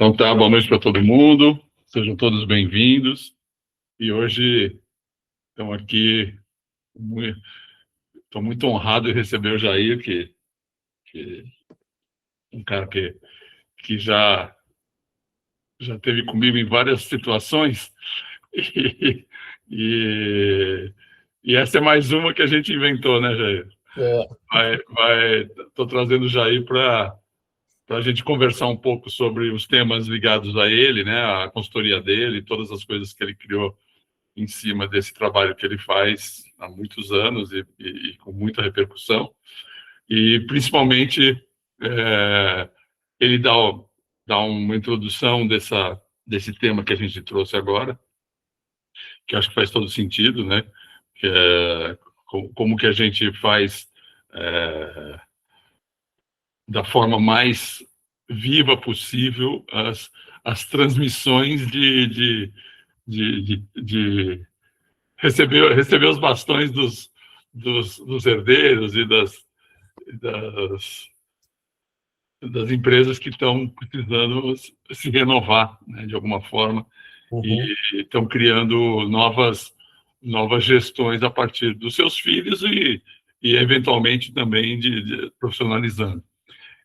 Então tá, boa noite para todo mundo, sejam todos bem-vindos. E hoje estamos aqui, estou muito honrado de receber o Jair, que um cara que já esteve comigo em várias situações, e, e, e essa é mais uma que a gente inventou, né, Jair? Estou trazendo o Jair para a gente conversar um pouco sobre os temas ligados a ele, né, a consultoria dele, todas as coisas que ele criou em cima desse trabalho que ele faz há muitos anos e com muita repercussão. E, principalmente, ele dá uma introdução desse tema que a gente trouxe agora, que acho que faz todo sentido, né? Que é como que a gente faz da forma mais viva possível as transmissões de receber os bastões dos herdeiros e das empresas que estão precisando se renovar, né, de alguma forma, e estão criando novas gestões a partir dos seus filhos e eventualmente também profissionalizando.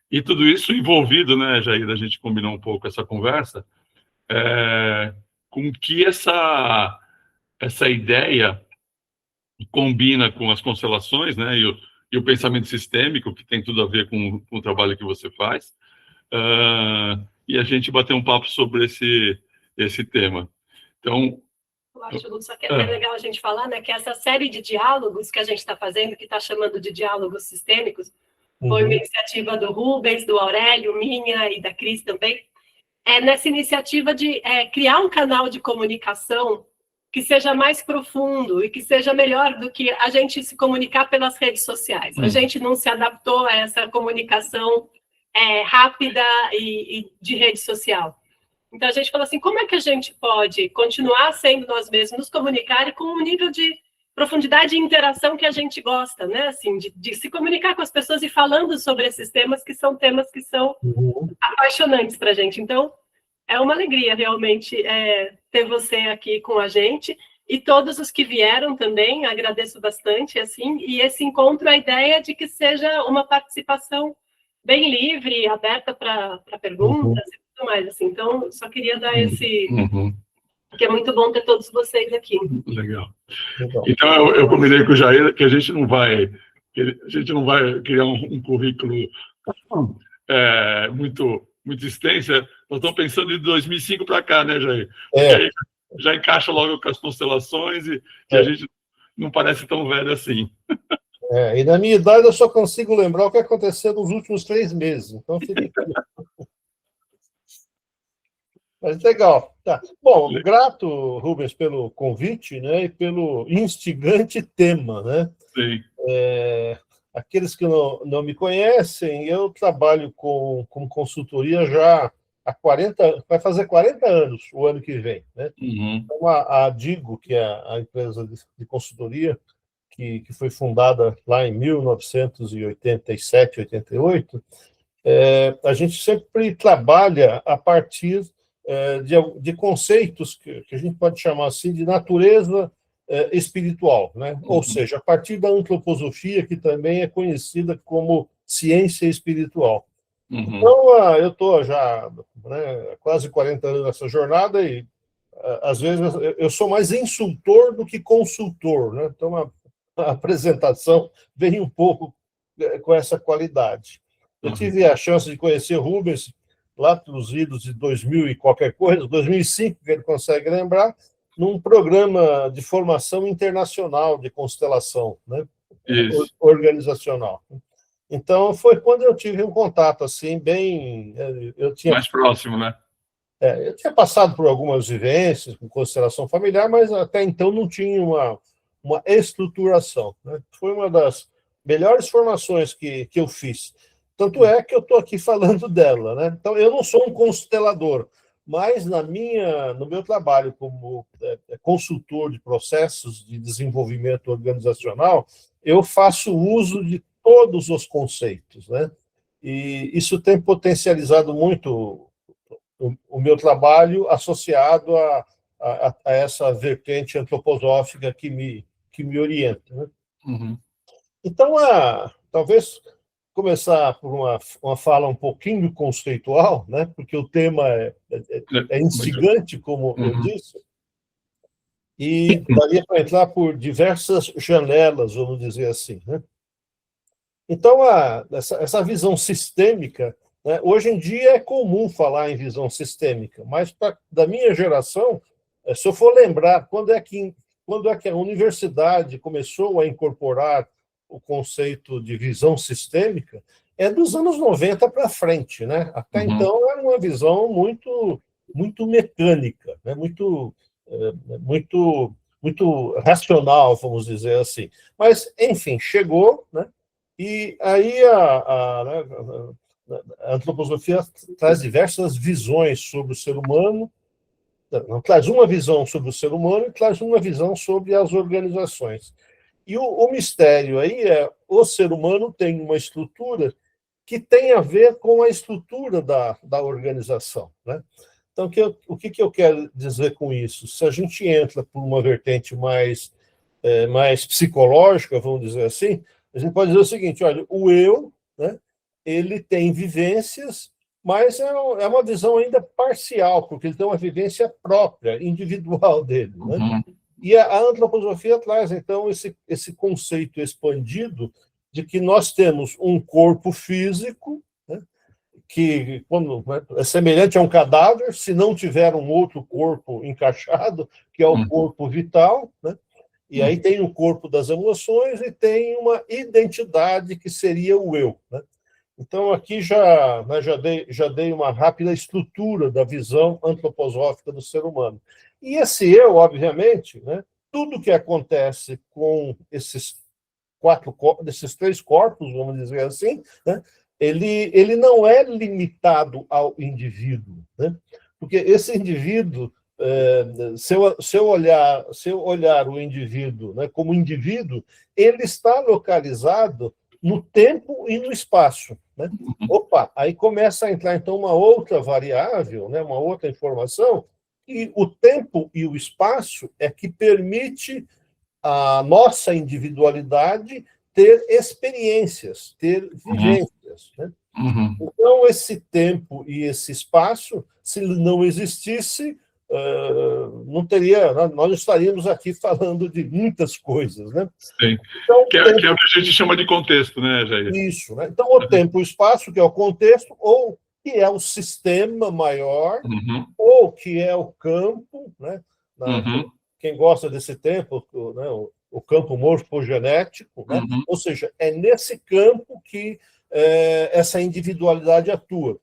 E tudo isso envolvido, né, Jair, a gente combinou um pouco essa conversa, com que essa ideia combina com as constelações, né, e o pensamento sistêmico, que tem tudo a ver com o trabalho que você faz, e a gente bater um papo sobre esse tema. Então, eu acho, Lúcio, que é legal a gente falar, né, que essa série de diálogos que a gente está fazendo, que está chamando de diálogos sistêmicos, foi uma iniciativa do Rubens, do Aurélio, minha e da Cris também, nessa iniciativa de criar um canal de comunicação que seja mais profundo e que seja melhor do que a gente se comunicar pelas redes sociais. A gente não se adaptou a essa comunicação rápida e de rede social. Então, a gente falou assim, como é que a gente pode continuar sendo nós mesmos, nos comunicar e com um nível de profundidade e interação que a gente gosta, né? Assim, de se comunicar com as pessoas e falando sobre esses temas que são apaixonantes para a gente. Então, é uma alegria, realmente, ter você aqui com a gente e todos os que vieram também, agradeço bastante, assim, e esse encontro, a ideia de que seja uma participação bem livre, aberta para perguntas e tudo mais, assim. Então, só queria dar esse... Porque é muito bom ter todos vocês aqui. Legal. Então, eu combinei com o Jair que a gente não vai criar um currículo muito extenso. Nós estamos pensando de 2005 para cá, né, Jair? Porque aí já encaixa logo com as constelações e que a gente não parece tão velho assim. E na minha idade eu só consigo lembrar o que aconteceu nos últimos 3 meses. Então, fica... Mas legal. Tá. Bom, grato, Rubens, pelo convite, né, e pelo instigante tema, né? Sim. Aqueles que não me conhecem, eu trabalho com consultoria já há 40, vai fazer 40 anos o ano que vem, né? Então, a Digo, que é a empresa de consultoria, que foi fundada lá em 1987, 88, a gente sempre trabalha a partir de conceitos que a gente pode chamar assim de natureza espiritual, né? Ou seja, a partir da antroposofia, que também é conhecida como ciência espiritual. Então, eu estou já há quase 40 anos nessa jornada e, às vezes, eu sou mais insultor do que consultor, né? Então, a apresentação vem um pouco com essa qualidade. Eu tive a chance de conhecer Rubens lá pelos idos de 2000 e qualquer coisa, 2005, que ele consegue lembrar, num programa de formação internacional de constelação, né? Organizacional. Então, foi quando eu tive um contato, assim, bem... mais próximo, né? Eu tinha passado por algumas vivências com constelação familiar, mas até então não tinha uma estruturação, né? Foi uma das melhores formações que eu fiz. Tanto é que eu estou aqui falando dela, né? Então, eu não sou um constelador, mas no meu trabalho como consultor de processos de desenvolvimento organizacional, eu faço uso de todos os conceitos, né? E isso tem potencializado muito o meu trabalho associado a essa vertente antroposófica que me orienta, né? Uhum. Então, talvez começar por uma fala um pouquinho conceitual, né? Porque o tema é instigante, como eu disse, e daria para entrar por diversas janelas, vamos dizer assim, né? Então, essa visão sistêmica, né? Hoje em dia é comum falar em visão sistêmica, mas da minha geração, se eu for lembrar, quando é que a universidade começou a incorporar o conceito de visão sistêmica, é dos anos 90 para frente, né? Até então era uma visão muito mecânica, né? Muito racional, vamos dizer assim. Mas, enfim, chegou, né? E aí a antroposofia traz diversas visões sobre o ser humano, traz uma visão sobre o ser humano e traz uma visão sobre as organizações. E o mistério aí o ser humano tem uma estrutura que tem a ver com a estrutura da organização, né? Então, o que eu quero dizer com isso? Se a gente entra por uma vertente mais psicológica, vamos dizer assim, a gente pode dizer o seguinte: olha, o eu, né, ele tem vivências, mas é uma visão ainda parcial, porque ele tem uma vivência própria, individual dele, né? E a antroposofia traz, então, esse conceito expandido de que nós temos um corpo físico, né, que é semelhante a um cadáver, se não tiver um outro corpo encaixado, que é o corpo vital, né? E aí tem o corpo das emoções e tem uma identidade que seria o eu, né? Então, aqui já dei uma rápida estrutura da visão antroposófica do ser humano. E esse eu, obviamente, né, tudo que acontece com esses três corpos, vamos dizer assim, né, ele não é limitado ao indivíduo, né? Porque esse indivíduo, se eu olhar o indivíduo, né, como indivíduo, ele está localizado no tempo e no espaço, né? Opa, aí começa a entrar então uma outra variável, né, uma outra informação, e o tempo e o espaço é que permite a nossa individualidade ter experiências, ter vivências, né? Então, esse tempo e esse espaço, se não existisse, nós estaríamos aqui falando de muitas coisas, né? Sim. Então, que é o que a gente chama de contexto, né, Jair? Isso, né? Então, o tempo e o espaço, que é o contexto, ou que é o sistema maior, ou que é o campo, né? Quem gosta desse tempo, né? O campo morfogenético, né? Ou seja, é nesse campo que essa individualidade atua.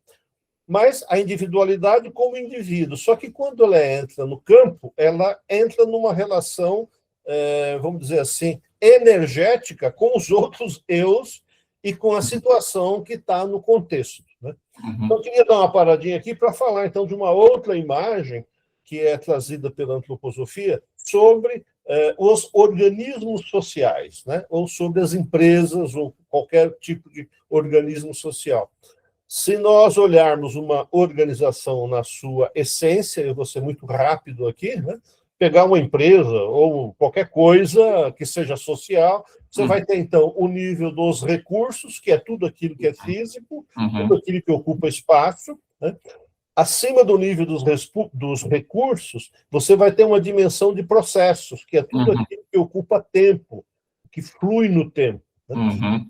Mas a individualidade como indivíduo. Só que quando ela entra no campo, ela entra numa relação, vamos dizer assim, energética com os outros eus e com a situação que está no contexto, né? Então, eu queria dar uma paradinha aqui para falar, então, de uma outra imagem que é trazida pela antroposofia sobre os organismos sociais, né? Ou sobre as empresas, ou qualquer tipo de organismo social. Se nós olharmos uma organização na sua essência, eu vou ser muito rápido aqui, né? Pegar uma empresa ou qualquer coisa que seja social, você vai ter, então, o nível dos recursos, que é tudo aquilo que é físico, tudo aquilo que ocupa espaço, né? Acima do nível dos recursos, você vai ter uma dimensão de processos, que é tudo aquilo que ocupa tempo, que flui no tempo, né?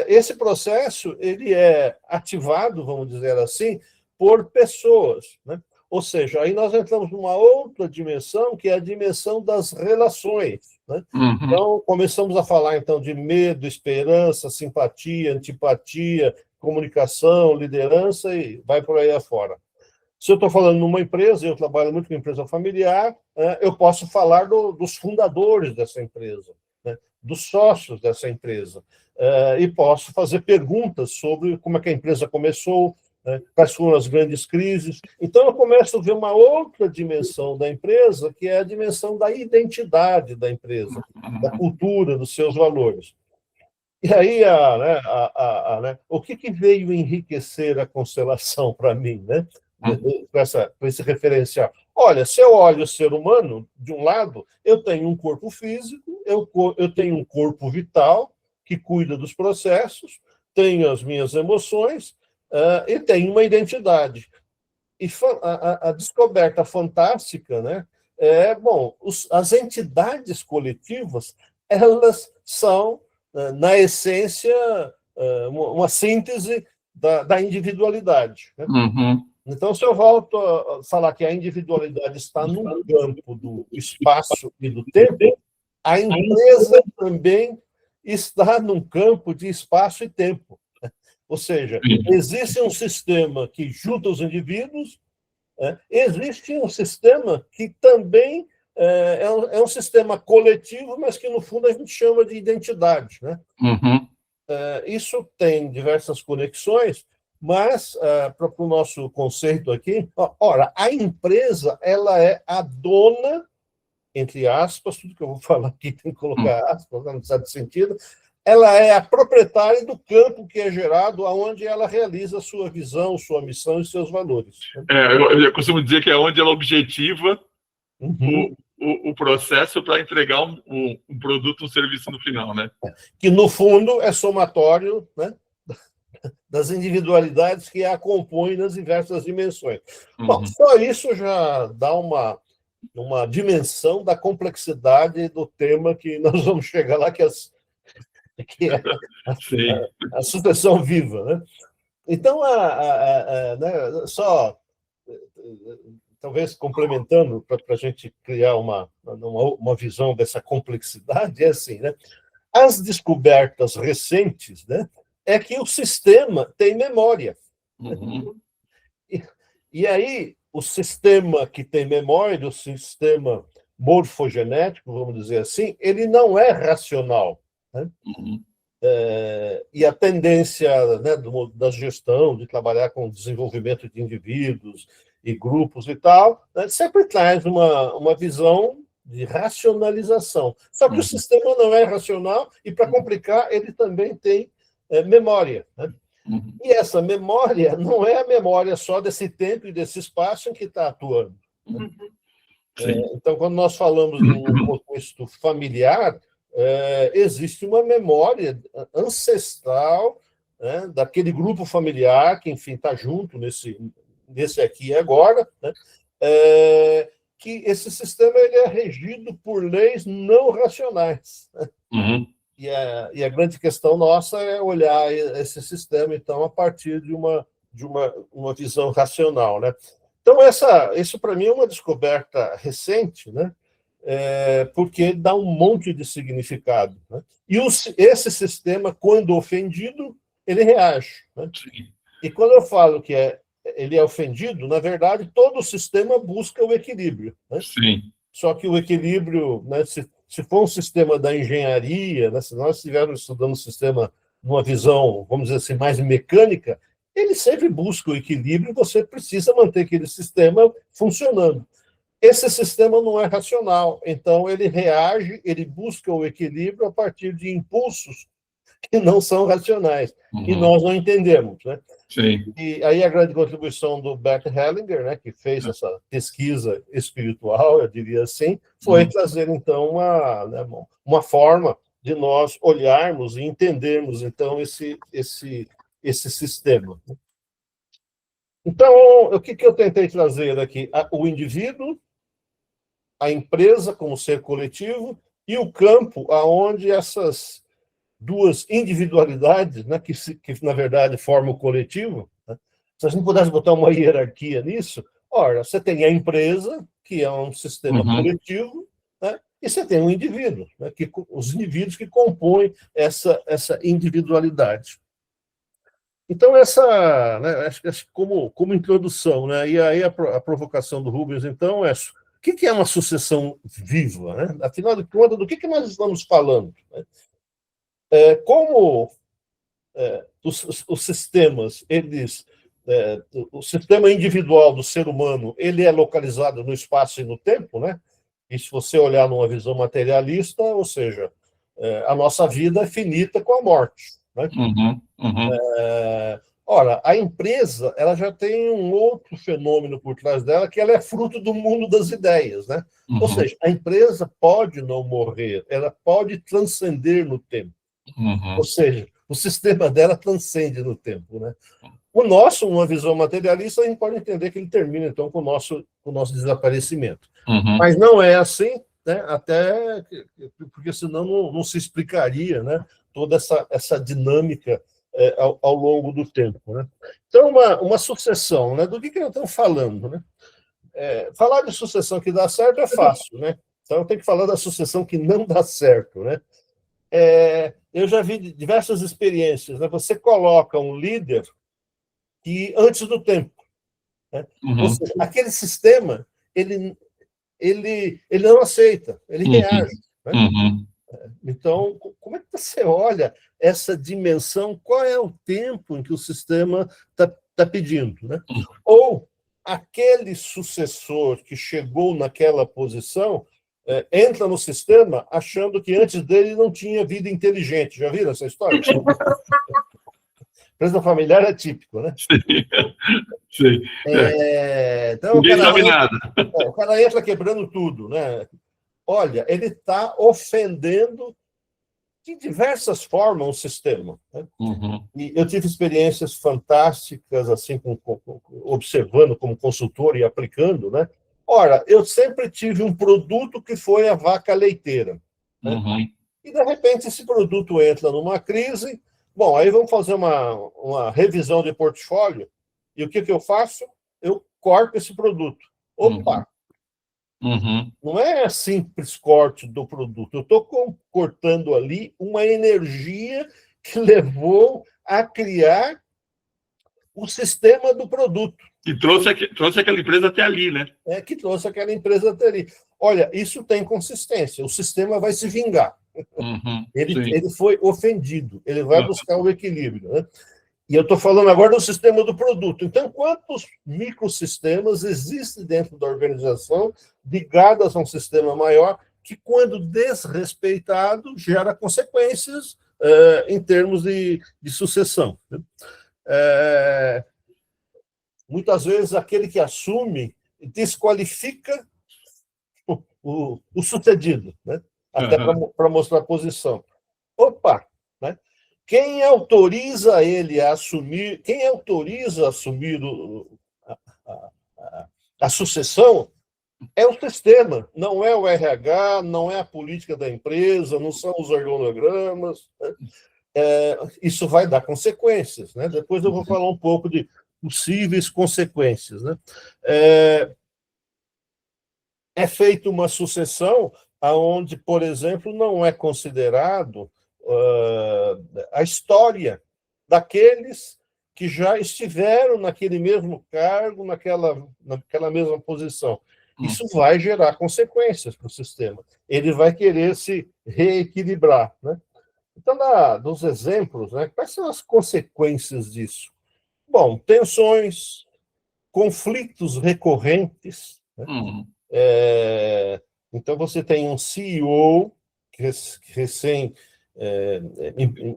Esse processo ele é ativado, vamos dizer assim, por pessoas, né? Ou seja, aí nós entramos numa outra dimensão, que é a dimensão das relações, né? Então, começamos a falar então de medo, esperança, simpatia, antipatia, comunicação, liderança e vai por aí afora. Se eu estou falando numa empresa, eu trabalho muito com empresa familiar, eu posso falar dos fundadores dessa empresa, né? Dos sócios dessa empresa, e posso fazer perguntas sobre como é que a empresa começou, né? Quais foram as grandes crises. Então, eu começo a ver uma outra dimensão da empresa, que é a dimensão da identidade da empresa, da cultura, dos seus valores. E aí, o que veio enriquecer a constelação para mim, né? com esse referencial. Olha, se eu olho o ser humano, de um lado, eu tenho um corpo físico, eu tenho um corpo vital, que cuida dos processos, tenho as minhas emoções, e tenho uma identidade. E a descoberta fantástica, né, as entidades coletivas, elas são, na essência, uma síntese da individualidade, né? Então, se eu volto a falar que a individualidade está no campo do espaço e do tempo, a empresa também está num campo de espaço e tempo. Ou seja, existe um sistema que junta os indivíduos, existe um sistema que também é um sistema coletivo, mas que, no fundo, a gente chama de identidade, né? Isso tem diversas conexões, mas, para o nosso conceito aqui, ora, a empresa, ela é a dona, entre aspas, tudo que eu vou falar aqui tem que colocar aspas, não sabe sentido, ela é a proprietária do campo que é gerado, aonde ela realiza sua visão, sua missão e seus valores. Eu costumo dizer que é onde ela objetiva o processo para entregar um produto, um serviço no final, né? Que, no fundo, é somatório, né, das individualidades que a compõem nas diversas dimensões. Bom, só isso já dá uma dimensão da complexidade do tema que nós vamos chegar lá, que é a sucessão viva, né? Então, né, só talvez complementando para a gente criar uma visão dessa complexidade, é assim, né? As descobertas recentes, né, é que o sistema tem memória. E aí, o sistema que tem memória, o sistema morfogenético, vamos dizer assim, ele não é racional, né? E a tendência, né, da gestão, de trabalhar com o desenvolvimento de indivíduos e grupos e tal, né, sempre traz uma visão de racionalização. Só que o sistema não é racional e, para complicar, ele também tem memória, né? E essa memória não é a memória só desse tempo e desse espaço em que está atuando. Então, quando nós falamos de um contexto familiar, existe uma memória ancestral, né, daquele grupo familiar que, enfim, está junto nesse aqui e agora, né, que esse sistema ele é regido por leis não racionais. E a grande questão nossa é olhar esse sistema, então, a partir de uma visão racional, né? Então, isso, para mim, é uma descoberta recente, né? Porque dá um monte de significado, né? E esse sistema, quando ofendido, ele reage, né? E quando eu falo que ele é ofendido, na verdade, todo o sistema busca o equilíbrio, né? Só que o equilíbrio, né, se for um sistema da engenharia, né, se nós estivermos estudando um sistema numa visão, vamos dizer assim, mais mecânica, ele sempre busca o equilíbrio e você precisa manter aquele sistema funcionando. Esse sistema não é racional, então ele reage, ele busca o equilíbrio a partir de impulsos que não são racionais, e nós não entendemos, né? E aí a grande contribuição do Bert Hellinger, né, que fez essa pesquisa espiritual, eu diria assim, foi trazer, então, uma forma de nós olharmos e entendermos, então, esse sistema. Então, o que eu tentei trazer aqui? O indivíduo, a empresa como ser coletivo e o campo aonde essas duas individualidades, né, que na verdade formam o coletivo, né? Se a gente pudesse botar uma hierarquia nisso, ora, você tem a empresa, que é um sistema coletivo, né, e você tem o indivíduo, né, os indivíduos que compõem essa individualidade. Então, né, acho como introdução, né, e aí a provocação do Rubens, então, é o que é uma sucessão viva, né? Afinal de contas, do que nós estamos falando, né? Como os sistemas, o sistema individual do ser humano, ele é localizado no espaço e no tempo, né? E se você olhar numa visão materialista, ou seja, a nossa vida é finita com a morte, né? Ora, a empresa ela já tem um outro fenômeno por trás dela, que ela é fruto do mundo das ideias, né? Ou seja, a empresa pode não morrer, ela pode transcender no tempo. Ou seja, o sistema dela transcende no tempo, né? O nosso, uma visão materialista, a gente pode entender que ele termina, então, com o nosso desaparecimento. Mas não é assim, né? Até porque senão não se explicaria, né? Toda essa dinâmica ao longo do tempo, né? Então, uma sucessão, né? Do que nós estamos falando, né? Falar de sucessão que dá certo é fácil, né? Então, eu tenho que falar da sucessão que não dá certo, né? Eu já vi diversas experiências, né? Você coloca um líder que antes do tempo, né? Ou seja, aquele sistema ele não aceita, ele reage, né? Então, como é que você olha essa dimensão? Qual é o tempo em que o sistema está pedindo, né? Ou aquele sucessor que chegou naquela posição entra no sistema achando que antes dele não tinha vida inteligente. Já viram essa história? Empresa familiar é típico, né? Sim. Então, ninguém sabe nada. O cara entra quebrando tudo, né? Olha, ele está ofendendo de diversas formas o sistema, né? E eu tive experiências fantásticas, assim, observando como consultor e aplicando, né? Ora, eu sempre tive um produto que foi a vaca leiteira, né? E, de repente, esse produto entra numa crise. Bom, aí vamos fazer uma revisão de portfólio, e o que eu faço? Eu corto esse produto. Opa! Não é simples corte do produto. Eu estou cortando ali uma energia que levou a criar o sistema do produto. E trouxe aquela empresa até ali, né? Que trouxe aquela empresa até ali. Olha, isso tem consistência. O sistema vai se vingar. Ele foi ofendido. Ele vai buscar o equilíbrio, né? E eu estou falando agora do sistema do produto. Então, quantos microsistemas existem dentro da organização ligados a um sistema maior que, quando desrespeitado, gera consequências em termos de sucessão, né? Muitas vezes, aquele que assume desqualifica o sucedido, né? Até para mostrar a posição. Opa! Né? Quem autoriza ele a assumir, quem autoriza a assumir a sucessão é o sistema, não é o RH, não é a política da empresa, não são os organogramas, né? Isso vai dar consequências, né? Depois eu vou falar um pouco de possíveis consequências, né? É feita uma sucessão onde, por exemplo, não é considerado a história daqueles que já estiveram naquele mesmo cargo, naquela mesma posição. Isso vai gerar consequências para o sistema. Ele vai querer se reequilibrar, né? Então, dos exemplos, né? Quais são as consequências disso? Bom, tensões, conflitos recorrentes, né? Então, você tem um CEO recém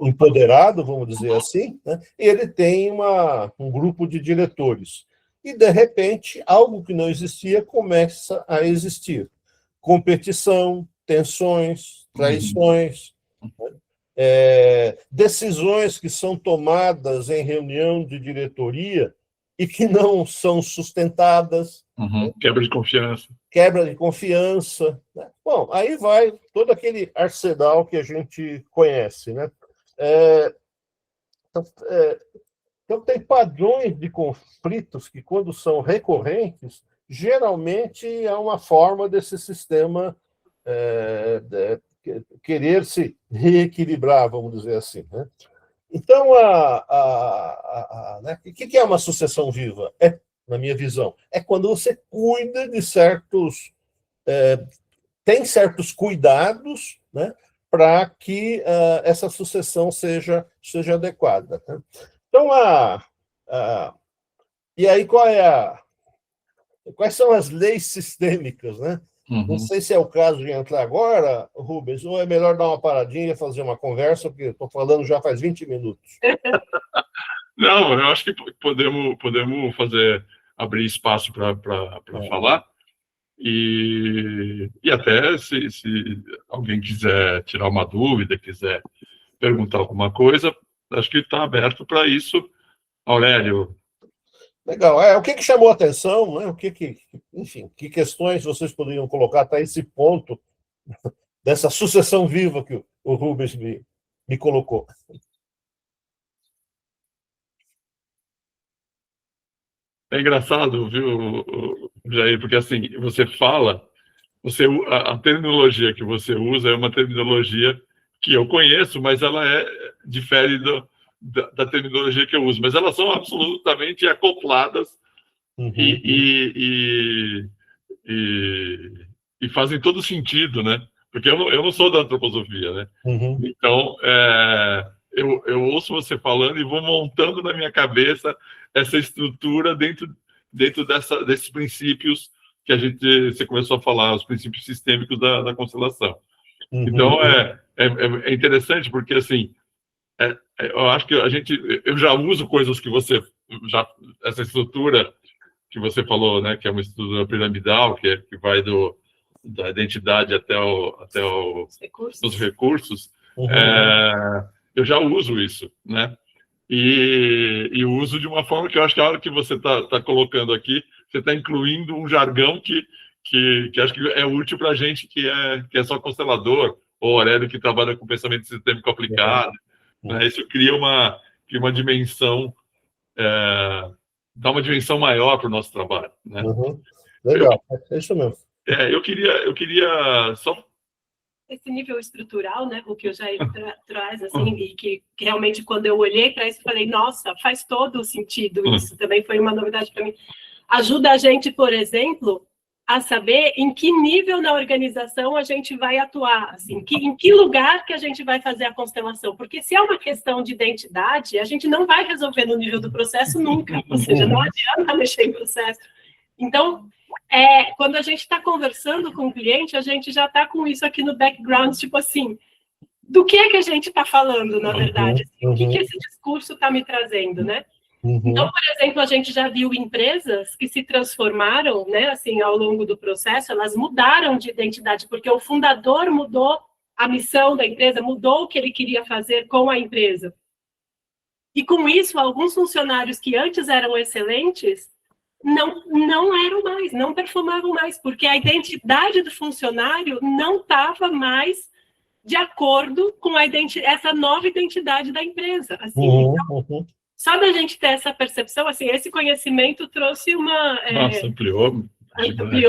empoderado, vamos dizer assim, né? E ele tem um grupo de diretores. E, de repente, algo que não existia começa a existir. Competição, tensões, traições, decisões que são tomadas em reunião de diretoria e que não são sustentadas. Quebra de confiança. Quebra de confiança, né? Bom, aí vai todo aquele arsenal que a gente conhece, né? Então, tem padrões de conflitos que, quando são recorrentes, geralmente é uma forma desse sistema querer se reequilibrar, vamos dizer assim, né? Então, né? O que é uma sucessão viva? Na minha visão, é quando você cuida de tem certos cuidados, né, para que essa sucessão seja adequada, né? Então, e aí quais são as leis sistêmicas, né? Não sei se é o caso de entrar agora, Rubens, ou é melhor dar uma paradinha e fazer uma conversa, porque estou falando já faz 20 minutos. Não, eu acho que podemos abrir espaço para falar. E até se alguém quiser tirar uma dúvida, quiser perguntar alguma coisa, acho que está aberto para isso. Aurélio. Legal. O que chamou a atenção, né? Enfim, que questões vocês poderiam colocar até esse ponto dessa sucessão viva que o Rubens me colocou? É engraçado, viu, Jair, porque assim, você fala, a terminologia que você usa é uma terminologia que eu conheço, mas ela difere da terminologia que eu uso, mas elas são absolutamente acopladas e fazem todo sentido, né? Porque eu não sou da antroposofia, né? Então, eu ouço você falando e vou montando na minha cabeça essa estrutura dentro desses princípios que você começou a falar, os princípios sistêmicos da constelação. Então, é interessante porque, assim, eu acho que eu já uso coisas que essa estrutura que você falou, né, que é uma estrutura piramidal, que vai da identidade até os recursos, eu já uso isso, né? E uso de uma forma que eu acho que a hora que você está colocando aqui, você está incluindo um jargão que acho que é útil para a gente que é só constelador, ou Aurélio que trabalha com pensamento sistêmico aplicado. Né? Isso cria uma dimensão, dá uma dimensão maior para o nosso trabalho. Né? Legal, é isso mesmo. Eu queria só... Esse nível estrutural, né, o que o Jair traz, assim, e que realmente, quando eu olhei para isso, falei, nossa, faz todo sentido isso, também foi uma novidade para mim. Ajuda a gente, por exemplo, a saber em que nível na organização a gente vai atuar, assim, em que lugar que a gente vai fazer a constelação, porque se é uma questão de identidade, a gente não vai resolver no nível do processo nunca, ou seja, não adianta mexer em processo. Então, quando a gente está conversando com o cliente, a gente já está com isso aqui no background, tipo assim, do que é que a gente está falando, na verdade? Assim, o que esse discurso está me trazendo, né? Então, por exemplo, a gente já viu empresas que se transformaram, né, assim, ao longo do processo, elas mudaram de identidade, porque o fundador mudou a missão da empresa, mudou o que ele queria fazer com a empresa. E com isso, alguns funcionários que antes eram excelentes, não eram mais, não performavam mais, porque a identidade do funcionário não estava mais de acordo com essa nova identidade da empresa. Assim. Então, só da gente ter essa percepção, assim, esse conhecimento trouxe uma... Nossa, ampliou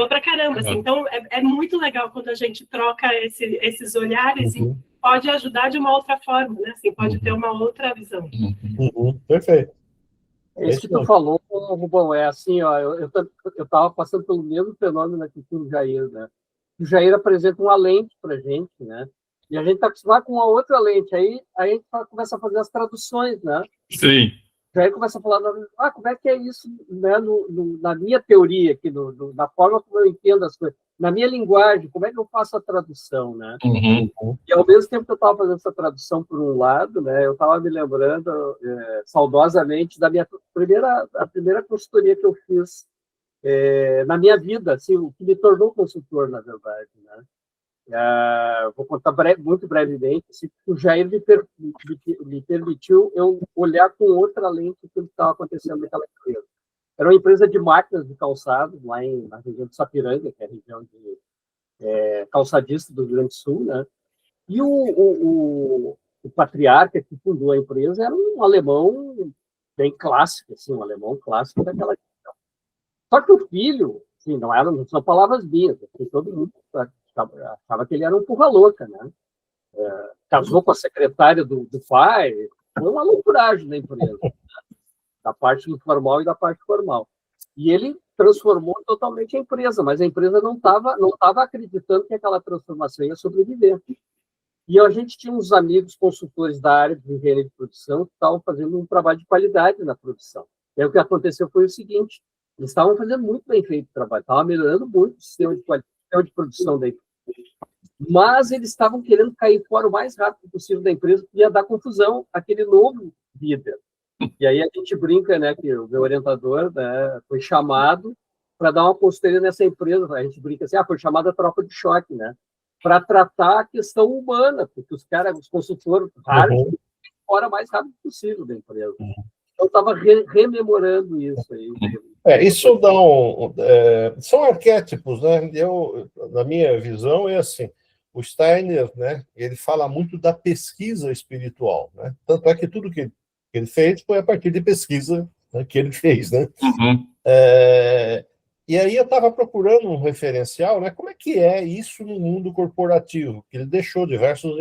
pra caramba. Assim. Então, é muito legal quando a gente troca esses olhares e pode ajudar de uma outra forma, né? Assim, pode ter uma outra visão. Perfeito. Isso que tu falou, Rubão, é assim, ó, eu estava passando pelo mesmo fenômeno aqui que o Jair, né? O Jair apresenta uma lente para a gente, né? E a gente está acostumado com uma outra lente, aí a gente começa a fazer as traduções, né? Sim. O Jair começa a falar, como é que é isso, né? Na minha teoria, aqui, na forma como eu entendo as coisas, na minha linguagem, como é que eu faço a tradução, né? E ao mesmo tempo que eu estava fazendo essa tradução por um lado, né, eu estava me lembrando saudosamente da a primeira consultoria que eu fiz na minha vida, assim, o que me tornou consultor, na verdade, né? Vou contar muito brevemente, assim, o Jair me permitiu eu olhar com outra lente o que estava acontecendo naquela empresa. Era uma empresa de máquinas de calçado, lá na região de Sapiranga, que é a região de calçadista do Rio Grande do Sul, né? E o patriarca que fundou a empresa era um alemão bem clássico, assim, um alemão clássico daquela região. Só que o filho, assim, não são palavras minhas, assim, todo mundo achava que ele era um porra-louca, né? Casou com a secretária do pai, foi uma loucuragem da empresa, né? Da parte informal e da parte formal. E ele transformou totalmente a empresa, mas a empresa não estava acreditando que aquela transformação ia sobreviver. E a gente tinha uns amigos consultores da área de engenharia de produção que estavam fazendo um trabalho de qualidade na produção. E aí o que aconteceu foi o seguinte, eles estavam fazendo muito bem feito o trabalho, estavam melhorando muito o sistema de qualidade, o sistema de produção da empresa. Mas eles estavam querendo cair fora o mais rápido possível da empresa, porque ia dar confusão àquele novo líder. E aí a gente brinca, né, que o meu orientador, né, foi chamado para dar uma consultoria nessa empresa. A gente brinca assim, foi chamada tropa de choque, né, para tratar a questão humana, porque os caras, os consultores, fora o mais rápido possível da empresa. Eu estava rememorando isso aí. Isso dá são arquétipos, né? Na minha visão, é assim, o Steiner, né, ele fala muito da pesquisa espiritual, né? Tanto é que tudo que ele fez foi a partir de pesquisa, né, que ele fez, né? E aí eu estava procurando um referencial, né? Como é que é isso no mundo corporativo? Que ele deixou diversos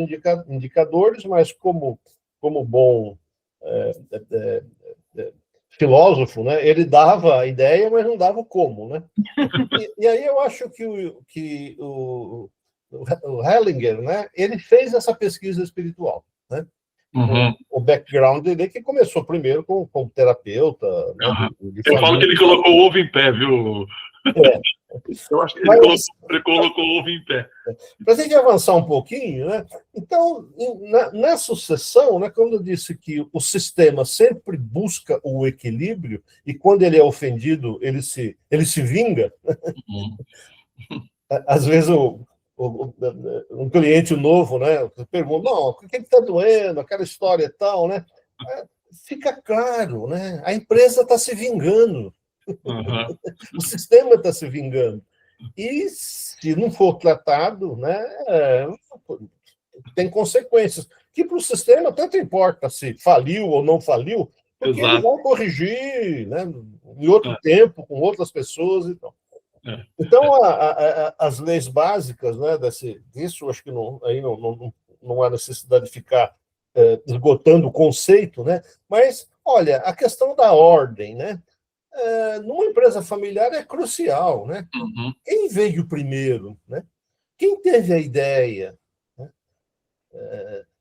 indicadores, mas como bom filósofo, né? Ele dava a ideia, mas não dava o como, né? E aí eu acho que o Hellinger, né? Ele fez essa pesquisa espiritual, né? O background dele que começou primeiro como terapeuta. Né? Eu falo que ele colocou o ovo em pé, viu? Eu acho que ele colocou o ovo em pé. Para a gente avançar um pouquinho, né? Então, na sucessão, né, quando eu disse que o sistema sempre busca o equilíbrio e quando ele é ofendido, ele se vinga. Às vezes um cliente novo, né, pergunta, não, o que está doendo, aquela história e tal, né? Fica claro, né? A empresa está se vingando. O sistema está se vingando. E se não for tratado, né, tem consequências. Que para o sistema tanto importa se faliu ou não faliu, porque ele vai corrigir, né, em outro tempo, com outras pessoas e tal. Então, as leis básicas, né, disso, acho que não há necessidade de ficar esgotando o conceito, né? Mas, olha, a questão da ordem, né? Numa empresa familiar é crucial, né? Quem veio primeiro, né? Quem teve a ideia? Né?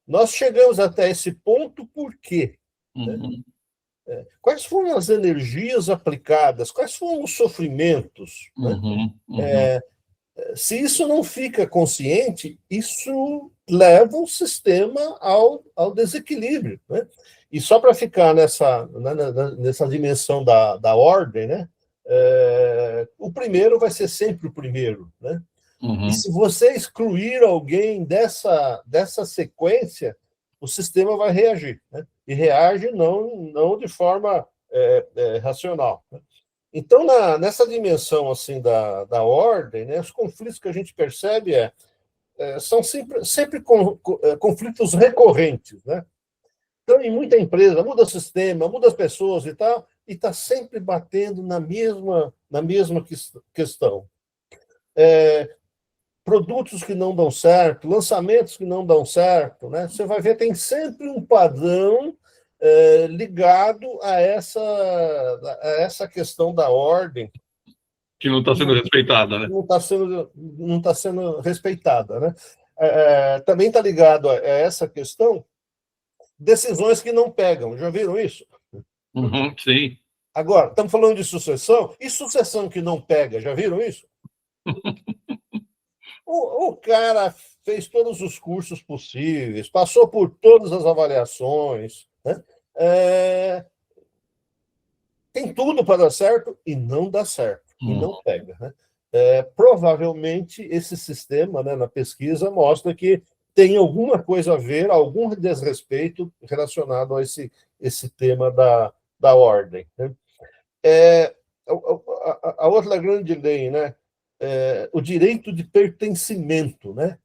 Nós chegamos até esse ponto por quê? Né? Quais foram as energias aplicadas? Quais foram os sofrimentos? Né? Se isso não fica consciente, isso leva o sistema ao desequilíbrio, né? E só para ficar nessa dimensão da ordem, né? O primeiro vai ser sempre o primeiro, né? E se você excluir alguém dessa sequência, o sistema vai reagir, né? E reage não de forma racional, né? Então, nessa dimensão assim da ordem, né, os conflitos que a gente percebe são sempre conflitos recorrentes, né? Então, em muita empresa, muda o sistema, muda as pessoas e tal, e está sempre batendo na mesma questão. Produtos que não dão certo, lançamentos que não dão certo, né? Você vai ver, tem sempre um padrão ligado a essa questão da ordem. Que não está sendo respeitada, né? Não está sendo respeitada, né? Também está ligado a essa questão, decisões que não pegam. Já viram isso? Sim. Agora, estamos falando de sucessão, e sucessão que não pega, já viram isso? O cara fez todos os cursos possíveis, passou por todas as avaliações, né? Tem tudo para dar certo e não dá certo, e não pega, né? Provavelmente esse sistema, né, na pesquisa mostra que tem alguma coisa a ver, algum desrespeito relacionado a esse tema da ordem, né? A outra grande lei, né? O direito de pertencimento, né?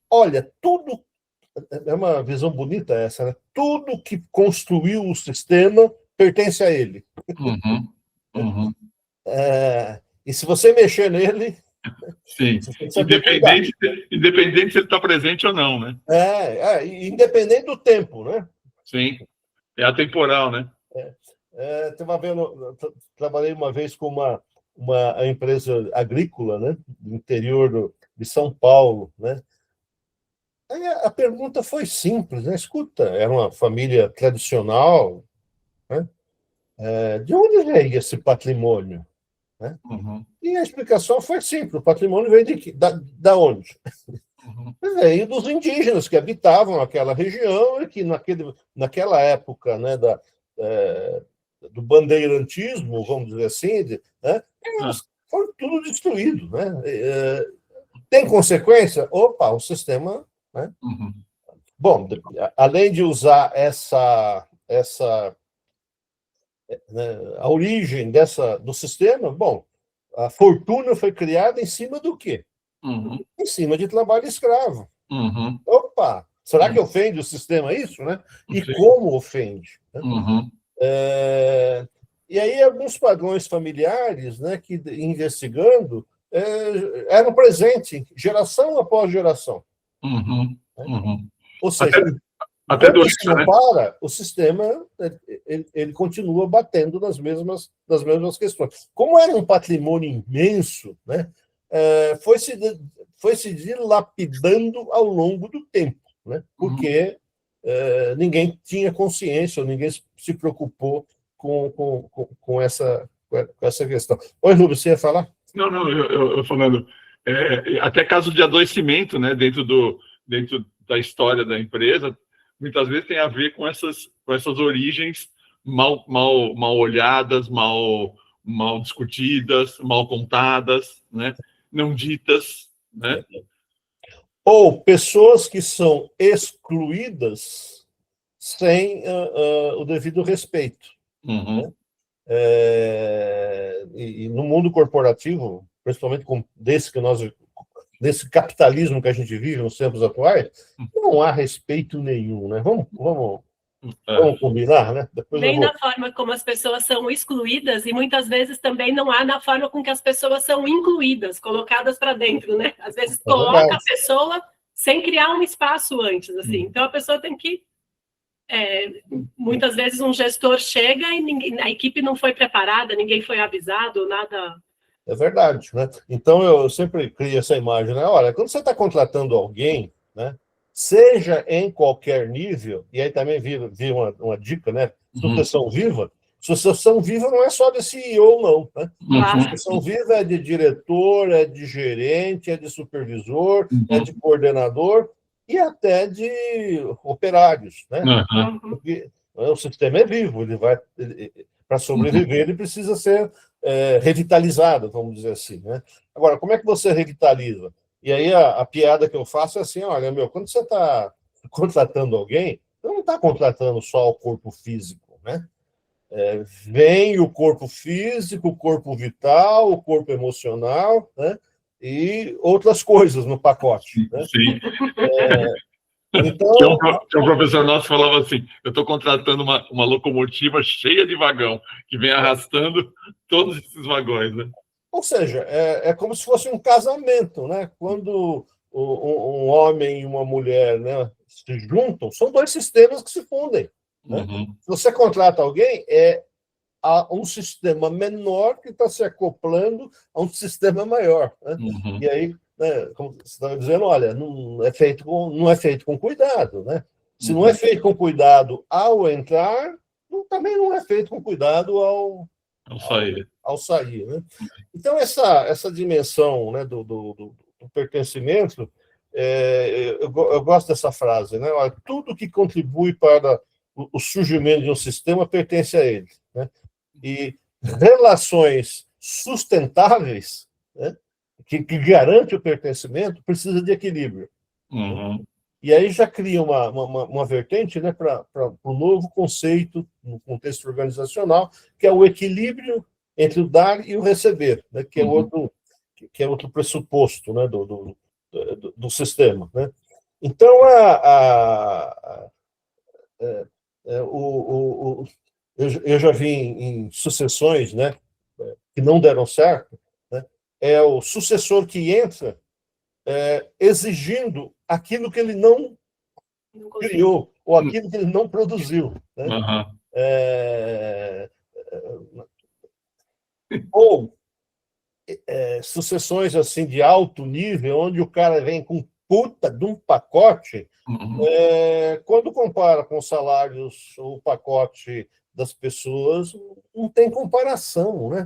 Olha, tudo é uma visão bonita essa, né? Tudo que construiu o sistema pertence a ele. E se você mexer nele, sim, independente se ele está presente ou não, né? Independente do tempo, né? Sim, é atemporal, né? Trabalhei uma vez com uma empresa agrícola, né, do interior de São Paulo, né? Aí a pergunta foi simples, né? Escuta, era uma família tradicional, né? De onde veio esse patrimônio? Né? E a explicação foi simples: o patrimônio veio da onde? Veio dos indígenas que habitavam aquela região e que naquela época, né, do bandeirantismo, vamos dizer assim, né? Foi tudo destruído, né? Tem consequência? Opa, o sistema, né? Bom, além de usar né, a origem do sistema, bom, a fortuna foi criada em cima do quê? Em cima de trabalho escravo. Opa, será que ofende o sistema isso, né? E como ofende? Né? E aí alguns padrões familiares, né, que investigando eram presentes, geração após geração. Ou seja, até quando doença, isso não para, o sistema ele continua batendo nas mesmas questões. Como era um patrimônio imenso, né, foi se dilapidando ao longo do tempo, né, porque ninguém tinha consciência, ou ninguém se preocupou com essa questão. Oi, Rubens, você ia falar? Não, eu falando, até caso de adoecimento, né, dentro da história da empresa, muitas vezes tem a ver com essas origens mal olhadas, mal discutidas, mal contadas, né, não ditas, né? Ou pessoas que são excluídas sem o devido respeito. Né? E no mundo corporativo, principalmente desse capitalismo que a gente vive nos tempos atuais, não há respeito nenhum, né? Vamos combinar, né? Nem na forma como as pessoas são excluídas, e muitas vezes também não há na forma com que as pessoas são incluídas, colocadas para dentro, né? Às vezes coloca a pessoa sem criar um espaço antes, assim. Então a pessoa tem que muitas vezes um gestor chega e a equipe não foi preparada, ninguém foi avisado, nada. É verdade, né? Então eu sempre crio essa imagem, né? Olha, quando você está contratando alguém, né? Seja em qualquer nível, e aí também vi uma dica, né? Sucessão viva. Sucessão viva não é só de CEO, não. Né? Sucessão viva é de diretor, é de gerente, é de supervisor, é de coordenador e até de operários, né? Porque o sistema é vivo, para sobreviver, ele precisa ser revitalizado, vamos dizer assim, né? Agora, como é que você revitaliza? E aí a piada que eu faço é assim, olha, quando você está contratando alguém, você não está contratando só o corpo físico, né? Vem o corpo físico, o corpo vital, o corpo emocional, né? E outras coisas no pacote. Né? Sim. Então, tinha um professor nosso que falava assim, eu estou contratando uma locomotiva cheia de vagão, que vem arrastando todos esses vagões, né? Ou seja, é como se fosse um casamento, né? Quando um homem e uma mulher, né, se juntam, são dois sistemas que se fundem. Né? Se você contrata alguém, há um sistema menor que está se acoplando a um sistema maior. Né? E aí, né, como você estava dizendo, olha, não é feito com cuidado. Né? Se não é feito com cuidado ao entrar, também não é feito com cuidado ao sair. Né? Então, essa dimensão, né, do pertencimento, eu gosto dessa frase, né? Olha, tudo que contribui para o surgimento de um sistema pertence a ele. Né? E relações sustentáveis, né, que garante o pertencimento, precisa de equilíbrio. E aí já cria uma vertente, né, para um novo conceito no contexto organizacional, que é o equilíbrio entre o dar e o receber, né, que é outro pressuposto, né, do sistema. Né? Então, eu já vi em sucessões, né, que não deram certo, né, é o sucessor que entra exigindo aquilo que ele não criou, ou aquilo que ele não produziu. Né? Ou sucessões assim de alto nível, onde o cara vem com puta de um pacote, quando compara com os salários, o pacote das pessoas, não tem comparação, né?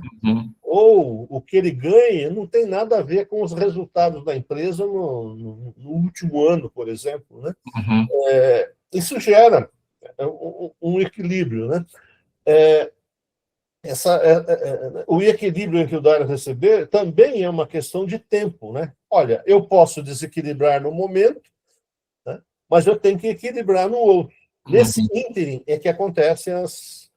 Ou o que ele ganha não tem nada a ver com os resultados da empresa no último ano, por exemplo, né? Isso gera um equilíbrio, né? O equilíbrio em que o dar e receber também é uma questão de tempo, né? Olha, eu posso desequilibrar no momento, né? Mas eu tenho que equilibrar no outro. Nesse ínterim é que acontecem as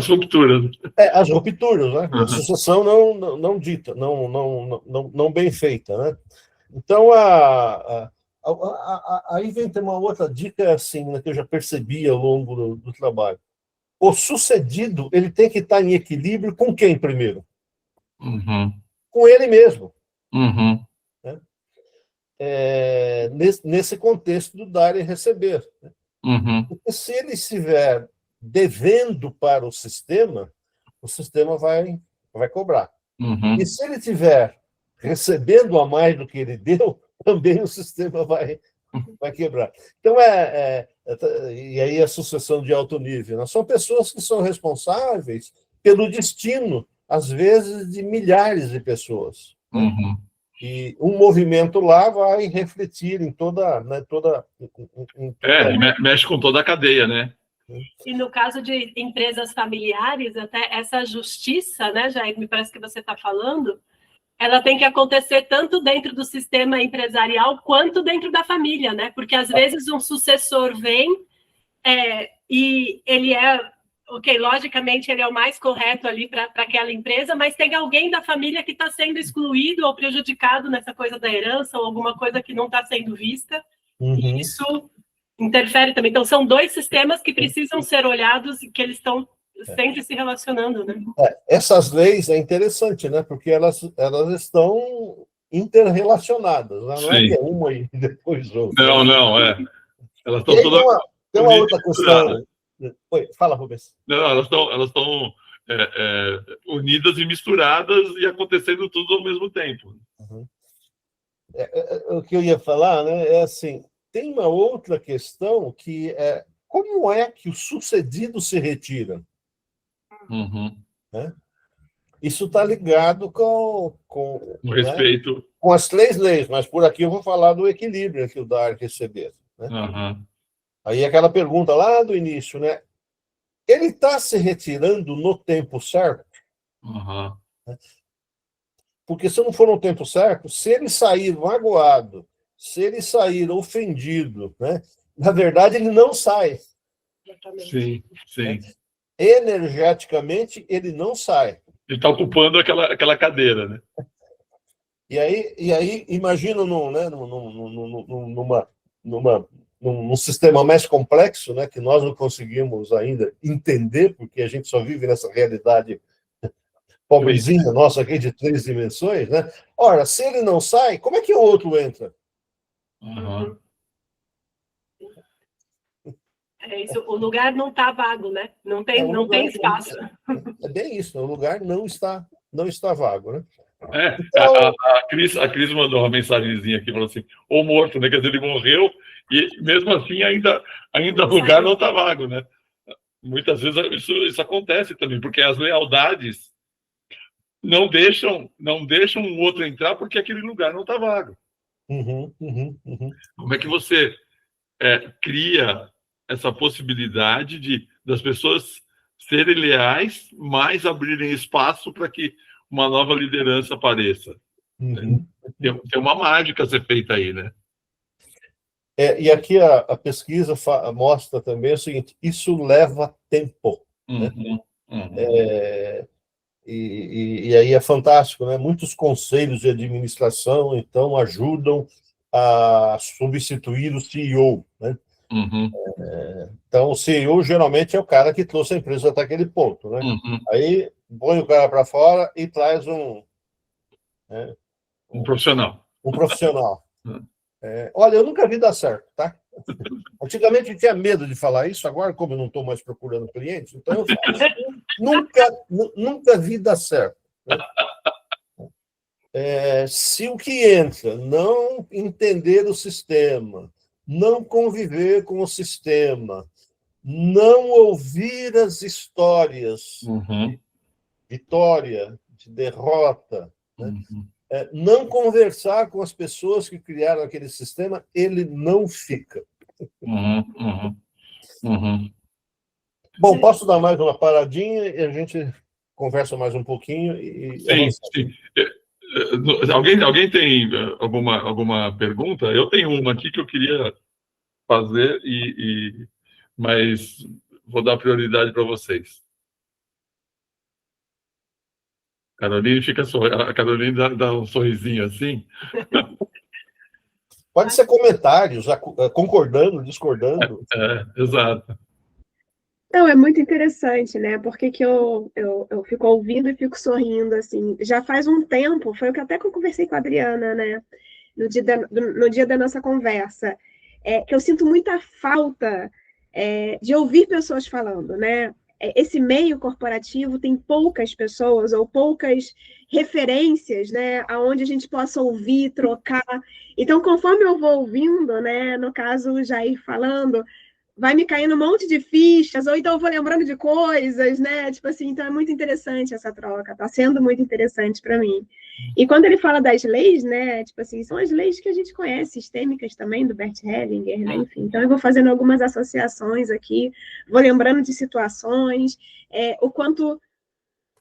rupturas. As rupturas, né? A sucessão não dita, não bem feita, né? Então, aí vem ter uma outra dica assim, né, que eu já percebi ao longo do trabalho. O sucedido, ele tem que estar em equilíbrio com quem primeiro? Com ele mesmo. Né? Nesse contexto do dar e receber. Né? Porque se ele estiver devendo para o sistema vai cobrar. E se ele estiver recebendo a mais do que ele deu, também o sistema vai quebrar. Então, e aí a sucessão de alto nível. Né? São pessoas que são responsáveis pelo destino, às vezes, de milhares de pessoas. Né? E um movimento lá vai refletir em toda... Né, mexe com toda a cadeia, né? E no caso de empresas familiares, até essa justiça, né, Jair, me parece que você está falando, ela tem que acontecer tanto dentro do sistema empresarial quanto dentro da família, né? Porque às vezes um sucessor vem e ele logicamente ele é o mais correto ali para aquela empresa, mas tem alguém da família que está sendo excluído ou prejudicado nessa coisa da herança ou alguma coisa que não está sendo vista. E isso interfere também. Então, são dois sistemas que precisam ser olhados e que eles estão sempre se relacionando, né? Essas leis é interessante, né? Porque elas estão interrelacionadas. Né? Não é que é uma e depois outra. Não. Elas estão todas... Tem uma outra questão. Oi, fala, Rubens. Não, elas estão unidas e misturadas e acontecendo tudo ao mesmo tempo. O que eu ia falar, né, é assim, tem uma outra questão que é como é que o sucedido se retira? Né? Isso está ligado com o respeito. Né, com as 3 leis, mas por aqui eu vou falar do equilíbrio entre o dar e receber. Né? Aí aquela pergunta lá do início, né? Ele está se retirando no tempo certo? Porque se não for no tempo certo, se ele sair magoado, se ele sair ofendido, né? Na verdade, ele não sai. Sim. Energeticamente, ele não sai. Ele está ocupando aquela cadeira, né? E aí imagina num sistema mais complexo, né, que nós não conseguimos ainda entender, porque a gente só vive nessa realidade pobrezinha nossa aqui de 3 dimensões, né? Ora, se ele não sai, como é que o outro entra? É isso, o lugar não está vago, né? Não tem espaço. É bem isso, o lugar não está vago, né? Então, a Cris mandou uma mensagenzinha aqui, falou assim, ou morto, né? Quer dizer, ele morreu e mesmo assim ainda o lugar não está vago, né? Muitas vezes isso acontece também, porque as lealdades não deixam o outro entrar porque aquele lugar não está vago. Como é que você cria essa possibilidade das pessoas serem leais, mas abrirem espaço para que uma nova liderança apareça? Tem uma mágica a ser feita aí, né? E aqui a pesquisa mostra também o seguinte, isso leva tempo. Né? E aí é fantástico, né? Muitos conselhos de administração, então, ajudam a substituir o CEO, né? Então, o CEO geralmente é o cara que trouxe a empresa até aquele ponto, né? Aí põe o cara para fora e traz um profissional. Um profissional. Olha, eu nunca vi dar certo, tá? Antigamente eu tinha medo de falar isso, agora, como eu não estou mais procurando clientes, então eu falo, nunca vi dar certo. Né? Se o que entra não entender o sistema, não conviver com o sistema, não ouvir as histórias de vitória, de derrota, né? não conversar com as pessoas que criaram aquele sistema, ele não fica. Bom, posso dar mais uma paradinha e a gente conversa mais um pouquinho e sim. Alguém tem alguma pergunta? Eu tenho uma aqui que eu queria fazer, mas vou dar prioridade para vocês. Caroline a Caroline dá um sorrisinho assim. Pode ser comentários, concordando, discordando. Exato. Não, é muito interessante, né? Porque que eu fico ouvindo e fico sorrindo, assim. Já faz um tempo, foi o que até que eu conversei com a Adriana, né? No dia da nossa conversa, que eu sinto muita falta de ouvir pessoas falando, né? Esse meio corporativo tem poucas pessoas ou poucas referências, né? Aonde a gente possa ouvir, trocar. Então, conforme eu vou ouvindo, né? No caso, o Jair falando, vai me caindo um monte de fichas, ou então eu vou lembrando de coisas, né? Tipo assim, então é muito interessante essa troca, tá sendo muito interessante para mim. E quando ele fala das leis, né? Tipo assim, são as leis que a gente conhece, sistêmicas também, do Bert Hellinger, né? Enfim, então eu vou fazendo algumas associações aqui, vou lembrando de situações, o quanto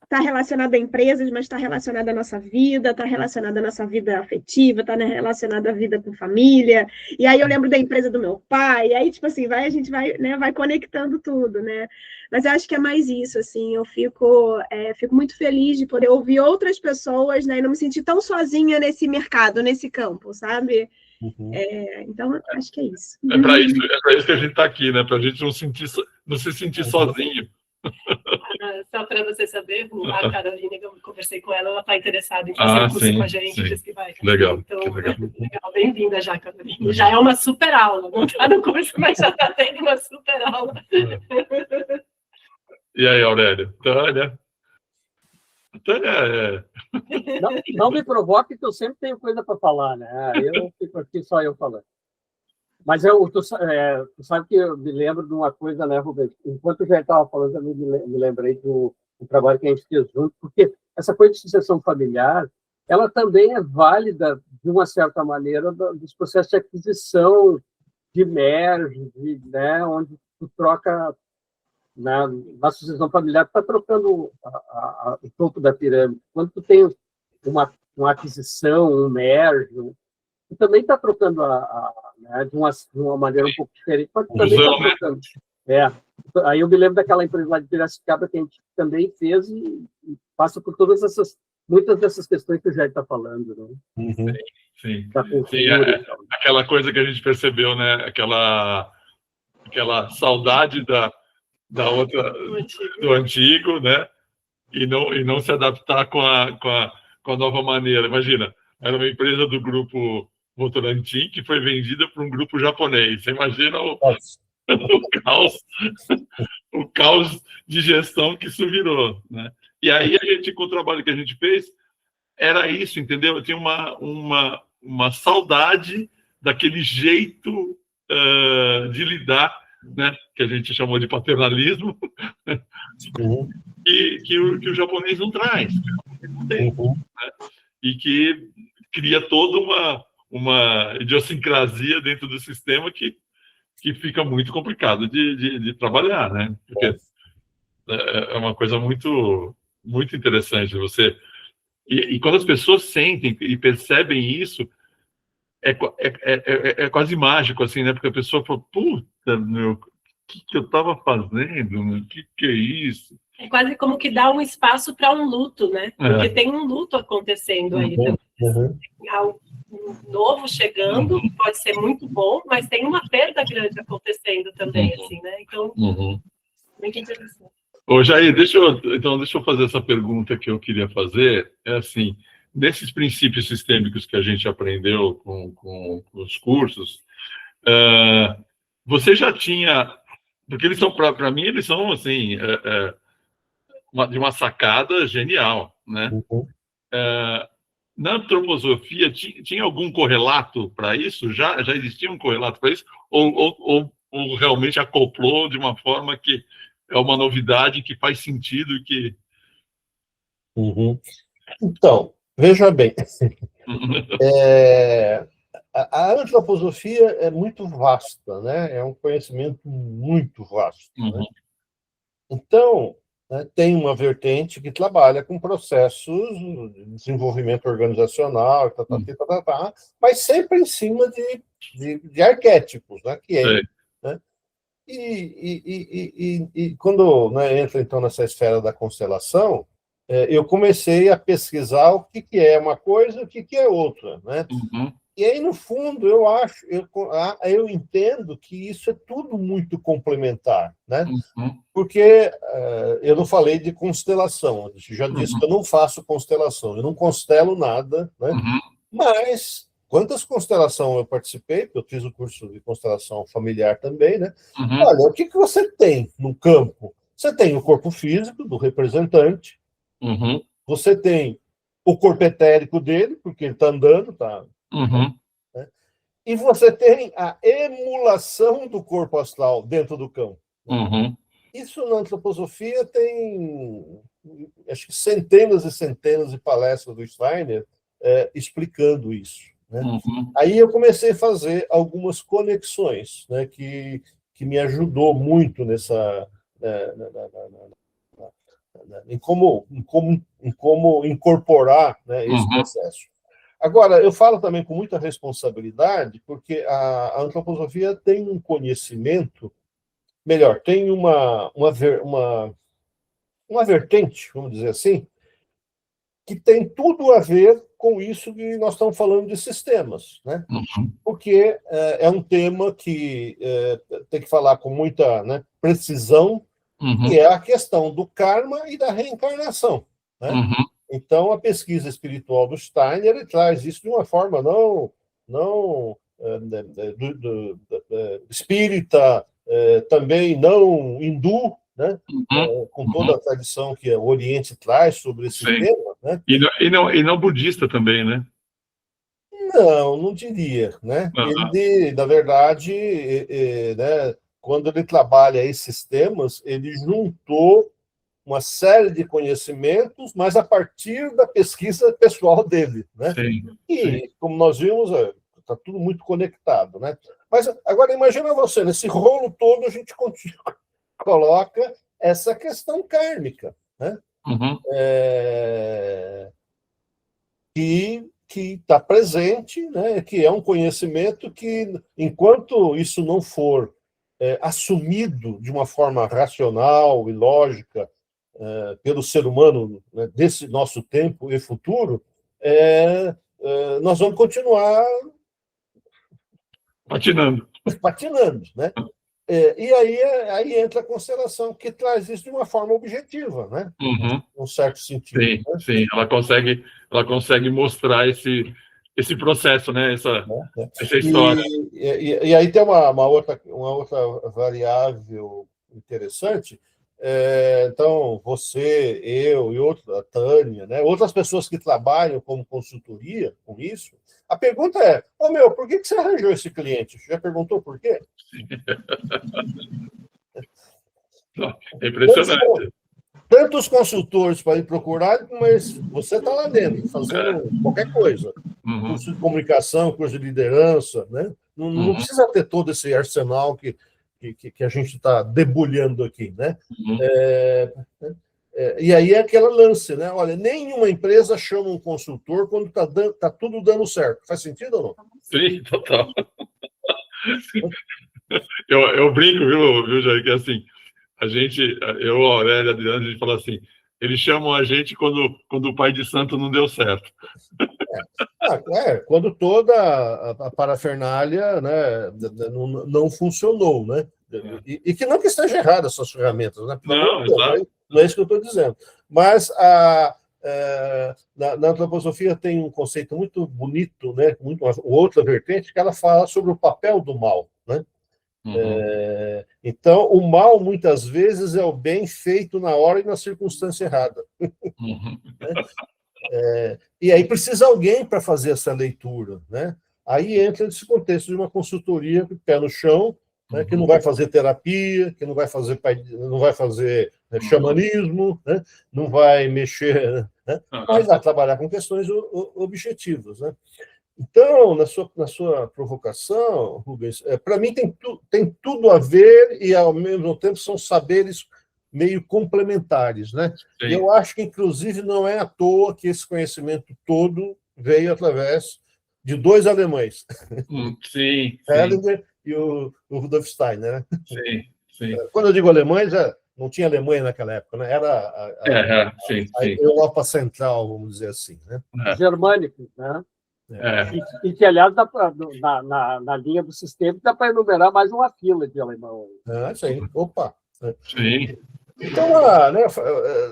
está relacionado a empresas, mas está relacionado à nossa vida, está relacionado à nossa vida afetiva, está relacionado à vida com família, e aí eu lembro da empresa do meu pai, e aí, tipo assim, a gente vai, né, vai conectando tudo, né? Mas eu acho que é mais isso, assim, eu fico muito feliz de poder ouvir outras pessoas, né, e não me sentir tão sozinha nesse mercado, nesse campo, sabe? Então, acho que é isso. É para isso que a gente está aqui, né? Para a gente não se sentir sozinho. Só para você saber, a Carolina, eu conversei com ela está interessada em fazer curso com a gente. Diz que vai. Legal. Então, legal. Bem-vinda já, Carolina. Já é uma super aula. Não está no curso, mas já está tendo uma super aula. E aí, Aurélio? Tânia, Não me provoque, que eu sempre tenho coisa para falar, né? Eu fico aqui só eu falando. Mas tu sabe que eu me lembro de uma coisa, né, Rubens? Enquanto eu já estava falando, eu me lembrei do trabalho que a gente fez junto, porque essa coisa de sucessão familiar, ela também é válida, de uma certa maneira, dos processos de aquisição, de merge, né, onde tu troca, na sucessão familiar, tu está trocando o topo da pirâmide. Quando tu tem uma aquisição, um merge, tu também está trocando né, de uma maneira um pouco diferente, mas tu também está trocando. Aí eu me lembro daquela empresa lá de Piracicaba que a gente também fez e passa por muitas dessas questões que o Jair está falando. Né? Sim. Aquela coisa que a gente percebeu, né? Aquela saudade da outra, do antigo, né? E não se adaptar com a nova maneira. Imagina, era uma empresa do grupo Votorantim que foi vendida para um grupo japonês. Você imagina o caos de gestão que isso virou, né? E aí a gente, com o trabalho que a gente fez, era isso, entendeu? Eu tinha uma saudade daquele jeito de lidar, né? Que a gente chamou de paternalismo, que o japonês não traz, não tem, né? E que cria toda uma idiosincrasia dentro do sistema que fica muito complicado de trabalhar, né? Porque é uma coisa muito, muito interessante você... E quando as pessoas sentem e percebem isso, é quase mágico, assim, né? Porque a pessoa fala, puta, meu, o que eu estava fazendo? O que é isso? É quase como que dá um espaço para um luto, né? Porque tem um luto acontecendo aí também. Algo novo chegando, pode ser muito bom, mas tem uma perda grande acontecendo também, assim, né? Então, muito interessante. Ô, Jair, deixa eu fazer essa pergunta que eu queria fazer. É assim, nesses princípios sistêmicos que a gente aprendeu com os cursos, você já tinha... Porque eles são, para mim, eles são, assim, de uma sacada genial, né? Na antroposofia, tinha algum correlato para isso? Já existia um correlato para isso? Ou realmente acoplou de uma forma que é uma novidade que faz sentido e que... Então, Veja bem, a antroposofia é muito vasta, né? É um conhecimento muito vasto. Né? Então, né, tem uma vertente que trabalha com processos de desenvolvimento organizacional, mas sempre em cima de arquétipos, né? Que é, né? E quando, né, entra então nessa esfera da constelação, eu comecei a pesquisar o que é uma coisa e o que é outra, né? E aí, no fundo, eu entendo que isso é tudo muito complementar, né? Porque eu não falei de constelação, eu já disse que eu não faço constelação, eu não constelo nada, né? Mas quantas constelações eu participei, porque eu fiz o curso de constelação familiar também, né? Olha, o que você tem no campo? Você tem o corpo físico do representante, você tem o corpo etérico dele, porque ele está andando, tá? Né? E você tem a emulação do corpo astral dentro do campo. Isso na antroposofia tem, acho que centenas e centenas de palestras do Steiner explicando isso. Né? Aí eu comecei a fazer algumas conexões, né, que me ajudou muito nessa em como incorporar, né, esse processo. Agora, eu falo também com muita responsabilidade, porque a antroposofia tem um conhecimento, melhor, tem uma vertente, vamos dizer assim, que tem tudo a ver com isso que nós estamos falando de sistemas, né? Porque é um tema que tem que falar com muita, né, precisão, que é a questão do karma e da reencarnação, né? Então, a pesquisa espiritual do Steiner, ele traz isso de uma forma não espírita, também não hindu, né? Com toda a tradição que o Oriente traz sobre esse tema. Né? E não budista também, né? Não diria. Né? Ele, na verdade, né, quando ele trabalha esses temas, ele juntou uma série de conhecimentos, mas a partir da pesquisa pessoal dele. Né? Como nós vimos, está tudo muito conectado. Né? Mas agora imagina você, nesse rolo todo a gente coloca essa questão kármica, né? Que está presente, né? Que é um conhecimento que, enquanto isso não for assumido de uma forma racional e lógica pelo ser humano, né, desse nosso tempo e futuro, nós vamos continuar patinando, né? E aí entra a constelação, que traz isso de uma forma objetiva, né? Num certo sentido. Sim. Ela consegue mostrar esse processo, né? Essa história. E aí tem uma outra variável interessante. Então, você, eu e a Tânia, né? Outras pessoas que trabalham como consultoria com isso, a pergunta é, por que você arranjou esse cliente? Você já perguntou por quê? É impressionante. Tantos consultores para ir procurar, mas você está lá dentro, fazendo qualquer coisa. Curso de comunicação, curso de liderança, né? Não precisa ter todo esse arsenal que a gente está debulhando aqui, né? E aí é aquela lance, né? Olha, nenhuma empresa chama um consultor quando está tudo dando certo. Faz sentido ou não? Sim, total. Eu brinco, viu, Jair, que assim, eu, Aurélia, Adriana, a gente fala assim, eles chamam a gente quando o pai de santo não deu certo. Quando toda a parafernália, né, não funcionou, né? E que não que esteja errado essas ferramentas, né? Não é isso que eu estou dizendo. Mas na antroposofia tem um conceito muito bonito, né? Outra vertente, que ela fala sobre o papel do mal, né? Então, o mal, muitas vezes, é o bem feito na hora e na circunstância errada. E aí precisa alguém para fazer essa leitura, né? Aí entra nesse contexto de uma consultoria pé no chão, né, que não vai fazer terapia, que não vai fazer xamanismo, né, não vai mexer, né? Mas vai trabalhar com questões objetivas, né? Então, na sua provocação, Rubens, para mim tem tudo a ver e, ao mesmo tempo, são saberes meio complementares, né? E eu acho que, inclusive, não é à toa que esse conhecimento todo veio através de dois alemães, Sim, Hellinger e o Rudolf Steiner, né? Sim. Quando eu digo alemães, não tinha Alemanha naquela época, né? Era a Europa Central, vamos dizer assim, né? Germânicos, né? E que, aliás, na linha do sistema, dá para enumerar mais uma fila de alemão. Sim. Opa! Sim. Então, né,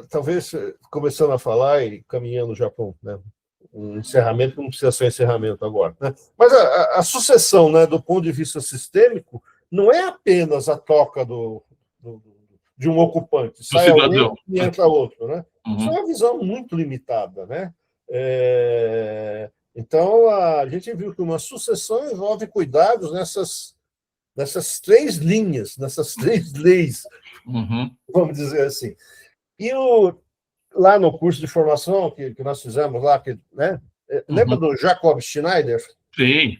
talvez, começando a falar e caminhando já para um encerramento, não precisa ser encerramento agora, né? Mas a sucessão, né, do ponto de vista sistêmico, não é apenas a troca de um ocupante, sai alguém e entra outro, né? Isso é uma visão muito limitada, né? Então, a gente viu que uma sucessão envolve cuidados nessas três linhas, nessas três leis, vamos dizer assim. E lá no curso de formação que nós fizemos lá, né? Lembra do Jacob Schneider? Sim.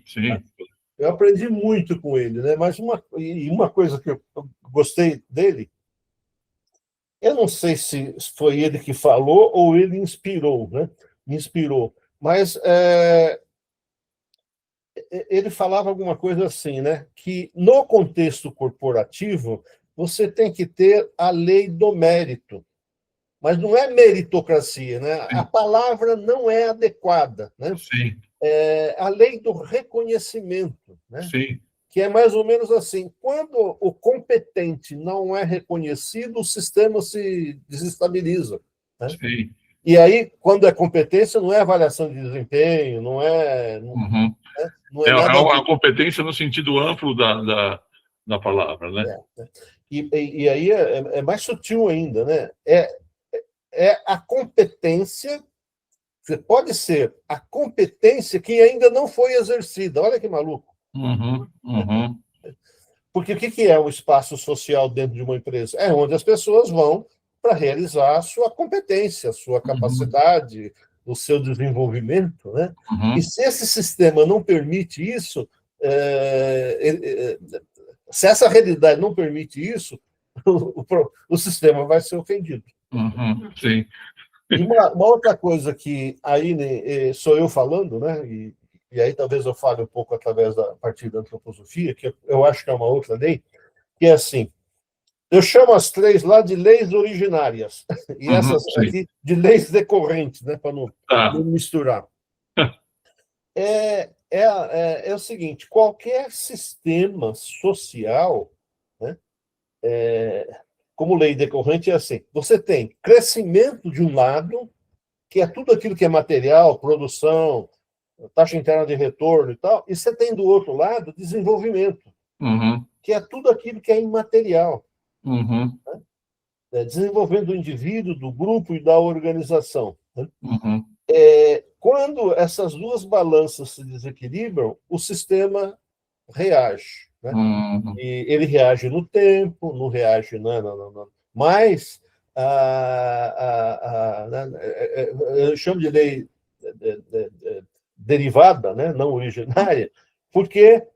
Eu aprendi muito com ele, né? Mas uma coisa que eu gostei dele, eu não sei se foi ele que falou ou ele inspirou, né? Me inspirou. Mas ele falava alguma coisa assim, né? Que no contexto corporativo você tem que ter a lei do mérito, mas não é meritocracia, né? A palavra não é adequada, né? Sim. É a lei do reconhecimento, né? Sim. Que é mais ou menos assim: quando o competente não é reconhecido, o sistema se desestabiliza, né? Sim. E aí, quando é competência, não é avaliação de desempenho, não é nada. É uma competência no sentido amplo da palavra, né? E aí é mais sutil ainda, né? É a competência. Pode ser a competência que ainda não foi exercida. Olha que maluco. Porque o que é o espaço social dentro de uma empresa? É onde as pessoas vão para realizar a sua competência, a sua capacidade, o seu desenvolvimento, né? E se esse sistema não permite isso, se essa realidade não permite isso, o sistema vai ser ofendido. Sim. E uma outra coisa que aí, né, sou eu falando, né? E aí talvez eu fale um pouco a partir da antroposofia, que eu acho que é uma outra lei, que é assim: eu chamo as três lá de leis originárias, e essas aqui de leis decorrentes, né, para não misturar. É o seguinte: qualquer sistema social, né, como lei decorrente, é assim: você tem crescimento de um lado, que é tudo aquilo que é material, produção, taxa interna de retorno e tal, e você tem do outro lado desenvolvimento, que é tudo aquilo que é imaterial. Né? Desenvolvendo do indivíduo, do grupo e da organização. Né? Quando essas duas balanças se desequilibram, o sistema reage. Né? E ele reage no tempo, não reage mas eu chamo de lei derivada, né? Não originária, porque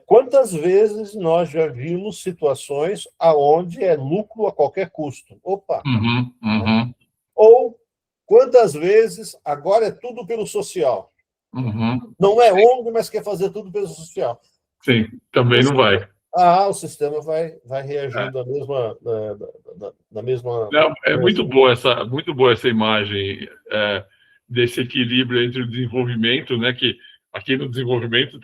quantas vezes nós já vimos situações aonde é lucro a qualquer custo? Opa! Né? Ou quantas vezes agora é tudo pelo social? Não é ONG, mas quer fazer tudo pelo social. Sim, também não vai. O sistema vai reagir na mesma. Não, é muito boa essa imagem desse equilíbrio entre o desenvolvimento, né? Que aqui no desenvolvimento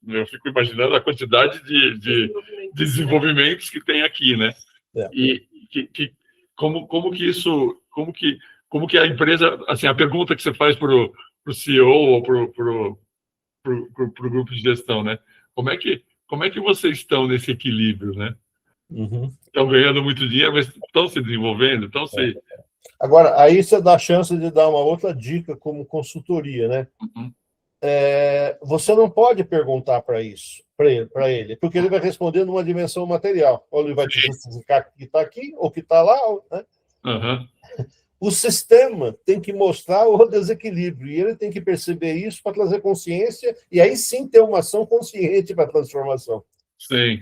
eu fico imaginando a quantidade de desenvolvimentos que tem aqui, né? E como que a empresa, assim, a pergunta que você faz para o CEO ou para o grupo de gestão, né? Como é que vocês estão nesse equilíbrio, né? Estão ganhando muito dinheiro, mas estão se desenvolvendo, Agora, aí você dá a chance de dar uma outra dica como consultoria, né? Você não pode perguntar para ele, porque ele vai responder numa dimensão material. Ou ele vai te justificar que está aqui, ou que está lá, né? O sistema tem que mostrar o desequilíbrio, e ele tem que perceber isso para trazer consciência, e aí sim ter uma ação consciente para a transformação. Sim.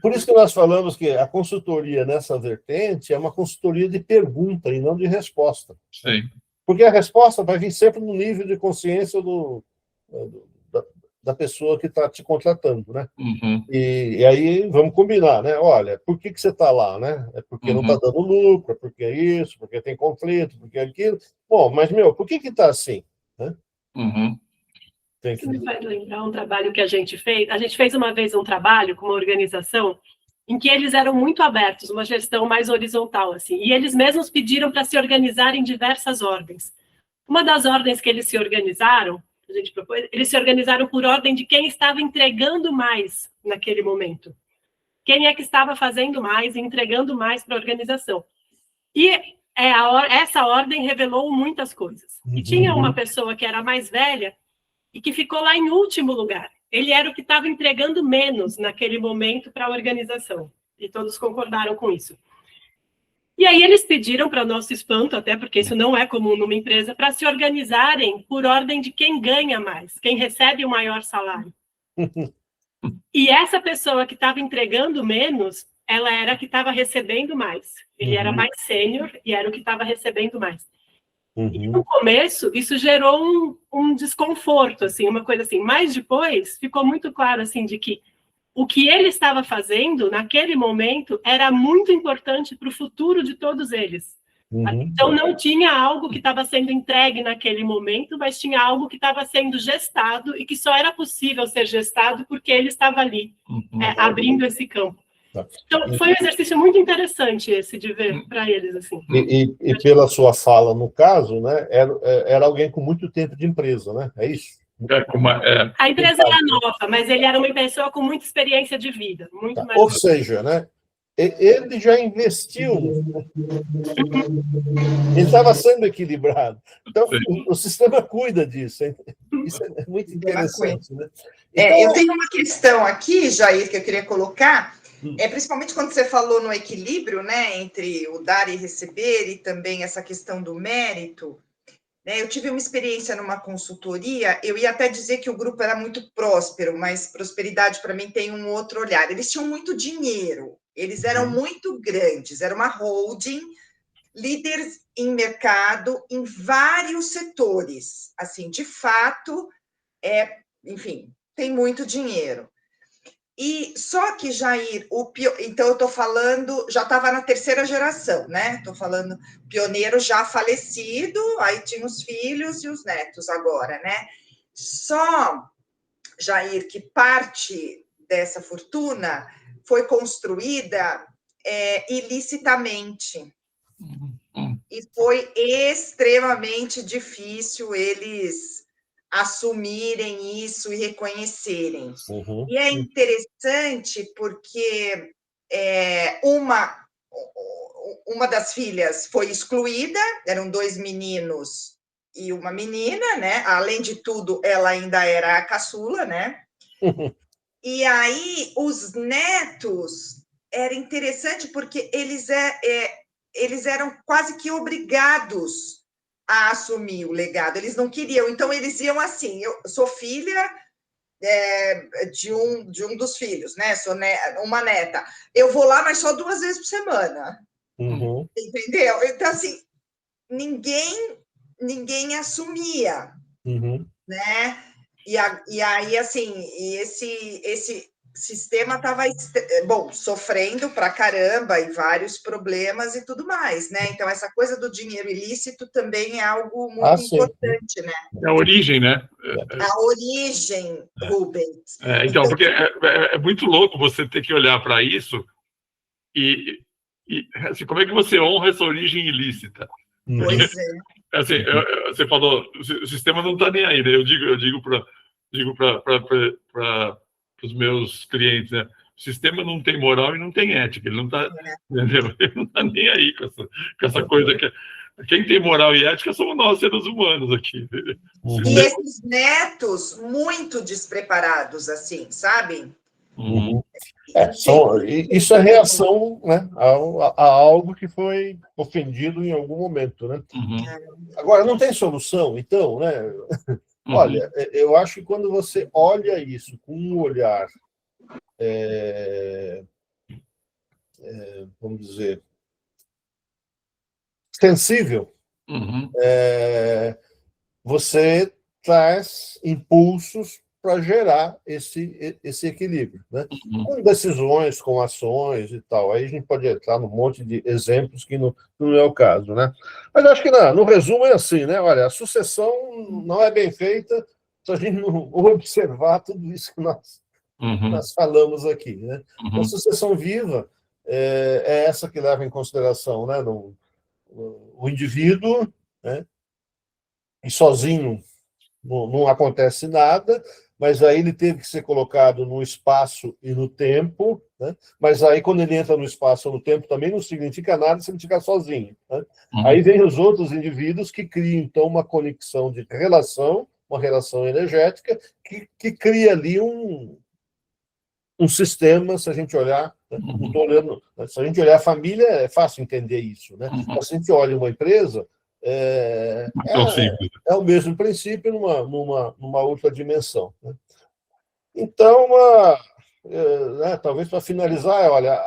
Por isso que nós falamos que a consultoria nessa vertente é uma consultoria de pergunta e não de resposta. Sim. Porque a resposta vai vir sempre no nível de consciência da pessoa que está te contratando, né? Uhum. E aí vamos combinar, né? Olha, por que você está lá, né? É porque não está dando lucro, porque é isso, porque tem conflito, porque é aquilo. Bom, mas, por que está assim? Né? Uhum. Isso me faz lembrar um trabalho que a gente fez. A gente fez uma vez um trabalho com uma organização em que eles eram muito abertos, uma gestão mais horizontal, assim, e eles mesmos pediram para se organizar em diversas ordens. Uma das ordens que eles se organizaram, a gente propôs, eles se organizaram por ordem de quem estava entregando mais naquele momento. Quem é que estava fazendo mais e entregando mais para a organização. E essa ordem revelou muitas coisas. E tinha uma pessoa que era mais velha e que ficou lá em último lugar. Ele era o que estava entregando menos naquele momento para a organização. E todos concordaram com isso. E aí eles pediram, para nosso espanto, até porque isso não é comum numa empresa, para se organizarem por ordem de quem ganha mais, quem recebe o maior salário. E essa pessoa que estava entregando menos, ela era a que estava recebendo mais. Ele era mais sênior e era o que estava recebendo mais. E no começo, isso gerou um desconforto, assim, uma coisa assim. Mas depois, ficou muito claro, assim, de que o que ele estava fazendo, naquele momento, era muito importante para o futuro de todos eles. Então, não tinha algo que estava sendo entregue naquele momento, mas tinha algo que estava sendo gestado e que só era possível ser gestado porque ele estava ali, abrindo esse campo. Então, foi um exercício muito interessante esse de ver para eles, assim. E pela sua fala, no caso, né, era alguém com muito tempo de empresa, né? É isso? A empresa era nova, mas ele era uma pessoa com muita experiência de vida. Muito mais. Ou seja, né, ele já investiu, ele estava sendo equilibrado. Então, o sistema cuida disso. Hein? Isso é muito interessante. Né? Então, eu tenho uma questão aqui, Jair, que eu queria colocar, principalmente quando você falou no equilíbrio, né, entre o dar e receber e também essa questão do mérito. Eu tive uma experiência numa consultoria, eu ia até dizer que o grupo era muito próspero, mas prosperidade para mim tem um outro olhar. Eles tinham muito dinheiro, eles eram muito grandes, era uma holding, líderes em mercado em vários setores. Assim, de fato, enfim, tem muito dinheiro. E só que, Jair, então eu estou falando, já estava na terceira geração, né? Estou falando pioneiro já falecido, aí tinha os filhos e os netos agora, né? Só, Jair, que parte dessa fortuna foi construída ilicitamente. E foi extremamente difícil eles assumirem isso e reconhecerem. E é interessante porque uma das filhas foi excluída, eram 2 meninos e uma menina, né? Além de tudo, ela ainda era a caçula, né? E aí, os netos, era interessante porque eles eram quase que obrigados a assumir o legado, eles não queriam, então eles iam assim, eu sou filha de um dos filhos, né? Sou uma neta, eu vou lá, mas só 2 vezes por semana, entendeu? Então, assim, ninguém assumia, né? E aí, assim, esse sistema estava, sofrendo pra caramba e vários problemas e tudo mais, né? Então, essa coisa do dinheiro ilícito também é algo muito importante, né? É a origem, né? A origem, Rubens. Então, porque é muito louco você ter que olhar para isso e assim, como é que você honra essa origem ilícita? Pois é. Assim, você falou, o sistema não está nem aí, né? Eu digo para os meus clientes, né? O sistema não tem moral e não tem ética, ele não está, entendeu? Ele não está nem aí com essa coisa que quem tem moral e ética somos nós, seres humanos aqui. E esses netos muito despreparados, assim, sabe? Isso é reação, né, a algo que foi ofendido em algum momento, né? Agora, não tem solução, então, né? Olha, eu acho que quando você olha isso com um olhar, vamos dizer, sensível, você traz impulsos para gerar esse equilíbrio, né? Com decisões, com ações e tal. Aí a gente pode entrar num monte de exemplos que não é o caso, né? Mas acho que no resumo é assim, né? Olha, a sucessão não é bem feita se a gente não observar tudo isso que nós falamos aqui, né? A sucessão viva é essa que leva em consideração, né, o indivíduo, né? E sozinho não acontece nada, mas aí ele teve que ser colocado no espaço e no tempo, né? Mas aí, quando ele entra no espaço ou no tempo, também não significa nada se ele ficar sozinho, né? Aí vem os outros indivíduos que criam, então, uma conexão de relação, uma relação energética, que cria ali um sistema, se a gente olhar, né? Se a gente olhar a família, é fácil entender isso, né? Mas se a gente olha uma empresa, é o mesmo princípio numa outra dimensão, né? Então, né, talvez para finalizar, olha,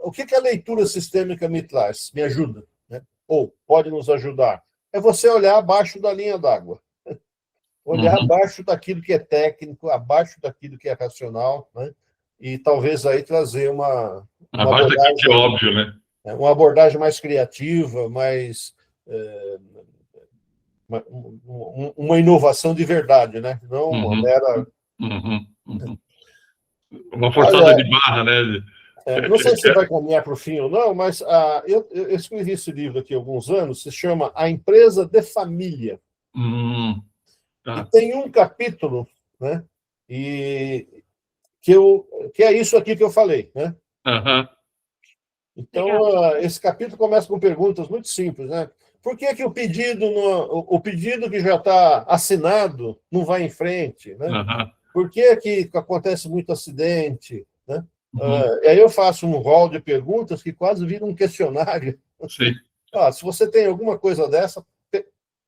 o que a leitura sistêmica me traz? Me ajuda, né? Ou pode nos ajudar? É você olhar abaixo da linha d'água. Olhar abaixo daquilo que é técnico, abaixo daquilo que é racional, né? E talvez aí trazer uma abordagem, que é óbvio, né? Uma abordagem mais criativa, mais uma inovação de verdade, né? Não uma mera uma forçada de barra, né? Não sei se você vai caminhar para o fim ou não, mas eu escrevi esse livro aqui há alguns anos, se chama A Empresa de Família. E tem um capítulo, né? E que é isso aqui que eu falei, né? Então, esse capítulo começa com perguntas muito simples, né? Por que o pedido que já está assinado não vai em frente, né? Por que acontece muito acidente, né? E aí eu faço um rol de perguntas que quase vira um questionário. Sim. Se você tem alguma coisa dessa,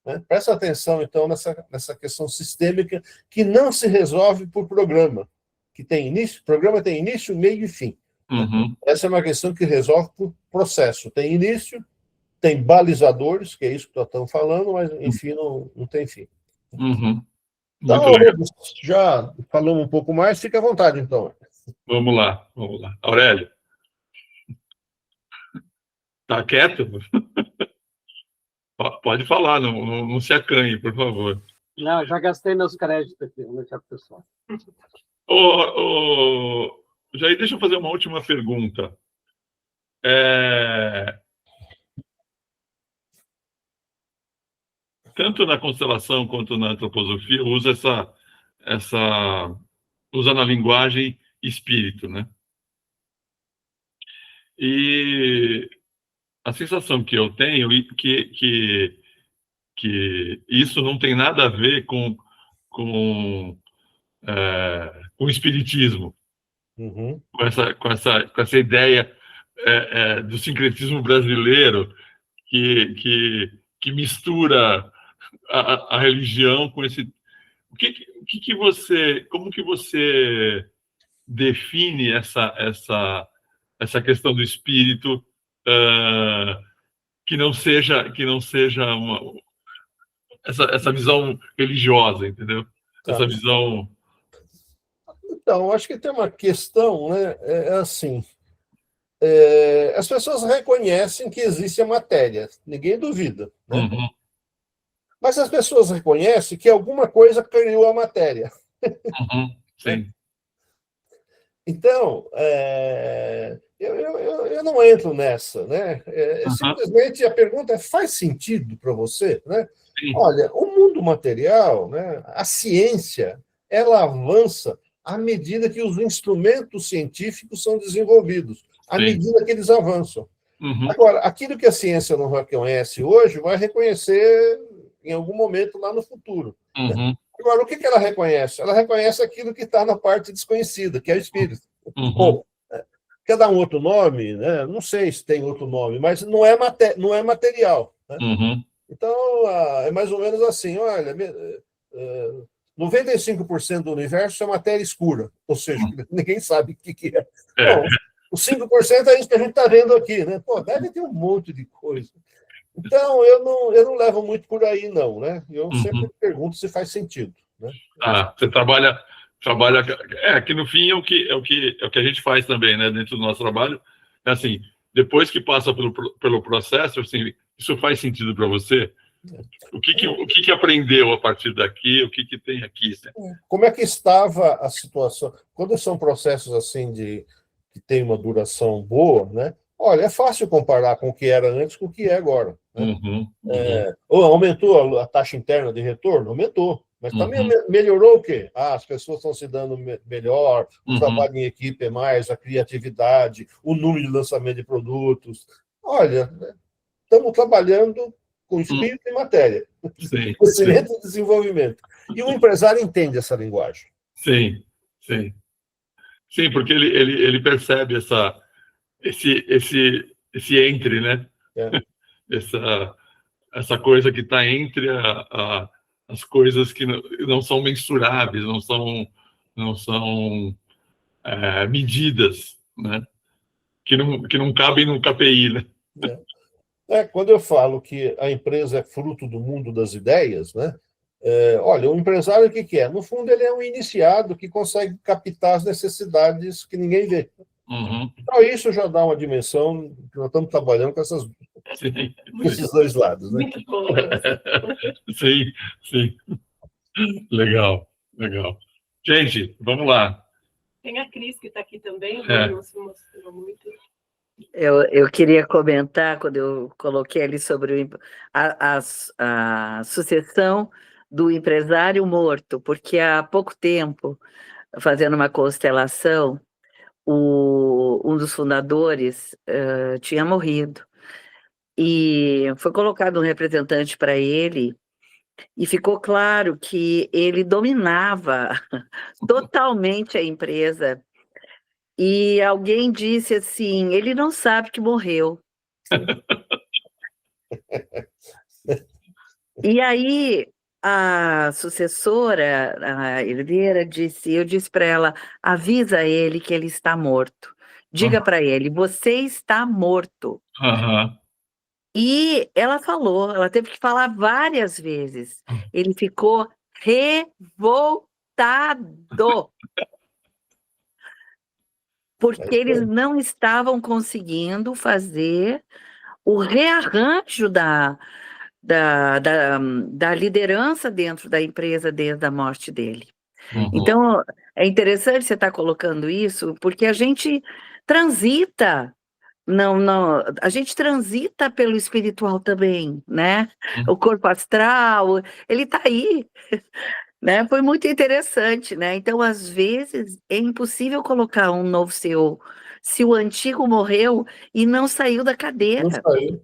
né, presta atenção, então, nessa questão sistêmica que não se resolve por programa, que tem início, programa tem início, meio e fim. Essa é uma questão que resolve por processo. Tem início, tem balizadores, que é isso que nós estamos falando, mas, enfim, não tem fim. Então, já falamos um pouco mais, fica à vontade, então. Vamos lá. Aurélio. Tá quieto? Pode falar, não se acanhe, por favor. Não, já gastei meus créditos aqui, vou deixar para o pessoal. Jair, deixa eu fazer uma última pergunta. Tanto na constelação quanto na antroposofia, usa na linguagem espírito, né? E a sensação que eu tenho é que isso não tem nada a ver com o espiritismo, com essa ideia do sincretismo brasileiro que mistura a religião com esse. Como que você define essa questão do espírito que não seja essa visão religiosa, entendeu? Essa visão. Então, acho que tem uma questão, né? Assim, as pessoas reconhecem que existe a matéria, ninguém duvida, né? Mas as pessoas reconhecem que alguma coisa criou a matéria. Sim. Então, eu não entro nessa, né? Simplesmente a pergunta é: faz sentido para você, né? Sim. Olha, o mundo material, né? A ciência, ela avança à medida que os instrumentos científicos são desenvolvidos, à medida que eles avançam. Agora, aquilo que a ciência não reconhece hoje, vai reconhecer em algum momento lá no futuro. Agora, o que ela reconhece? Ela reconhece aquilo que está na parte desconhecida, que é o espírito. Ou, quer dar um outro nome? Né? Não sei se tem outro nome, mas não é material. Né? Então, é mais ou menos assim, olha, 95% do universo é matéria escura, ou seja, ninguém sabe o que é. Bom, os 5% é isso que a gente está vendo aqui, né? Pô, deve ter um monte de coisa. Então, eu não levo muito por aí, não, né? Eu sempre pergunto se faz sentido. Né? Você trabalha que no fim é o que a gente faz também, né? Dentro do nosso trabalho, é assim, depois que passa pelo processo, assim, isso faz sentido para você? O que aprendeu a partir daqui? O que tem aqui? Né? Como é que estava a situação? Quando são processos assim que tem uma duração boa, né? Olha, é fácil comparar com o que era antes com o que é agora. Né? Aumentou a taxa interna de retorno? Aumentou. Mas também melhorou o quê? As pessoas estão se dando melhor, o trabalho em equipe é mais, a criatividade, o número de lançamento de produtos. Olha, estamos trabalhando com espírito e matéria. Crescimento e desenvolvimento. E o empresário entende essa linguagem. Sim, porque ele percebe esse entre, né? Essa coisa que está entre as coisas que não são mensuráveis, não são medidas, né? Que não cabem no KPI, né? Quando eu falo que a empresa é fruto do mundo das ideias, né? Olha, o empresário o que é? No fundo, ele é um iniciado que consegue captar as necessidades que ninguém vê. Então, isso já dá uma dimensão que nós estamos trabalhando com esses dois lados. Né? Muito bom. Sim. Legal. Gente, vamos lá. Tem a Cris que está aqui também, não se mostrou muito. Eu queria comentar, quando eu coloquei ali sobre a sucessão do empresário morto, porque há pouco tempo, fazendo uma constelação, um dos fundadores tinha morrido. E foi colocado um representante para ele, e ficou claro que ele dominava totalmente a empresa. E alguém disse assim, ele não sabe que morreu. E aí a sucessora, a herdeira, eu disse para ela, avisa ele que ele está morto. Diga para ele, você está morto. E ela falou, ela teve que falar várias vezes. Ele ficou revoltado. Porque eles não estavam conseguindo fazer o rearranjo da liderança dentro da empresa desde a morte dele. Então, é interessante você estar colocando isso, porque a gente transita, a gente transita pelo espiritual também, né? O corpo astral, ele está aí. Né? Foi muito interessante, né? Então, às vezes, é impossível colocar um novo CEO se o antigo morreu e não saiu da cadeira. Não saiu.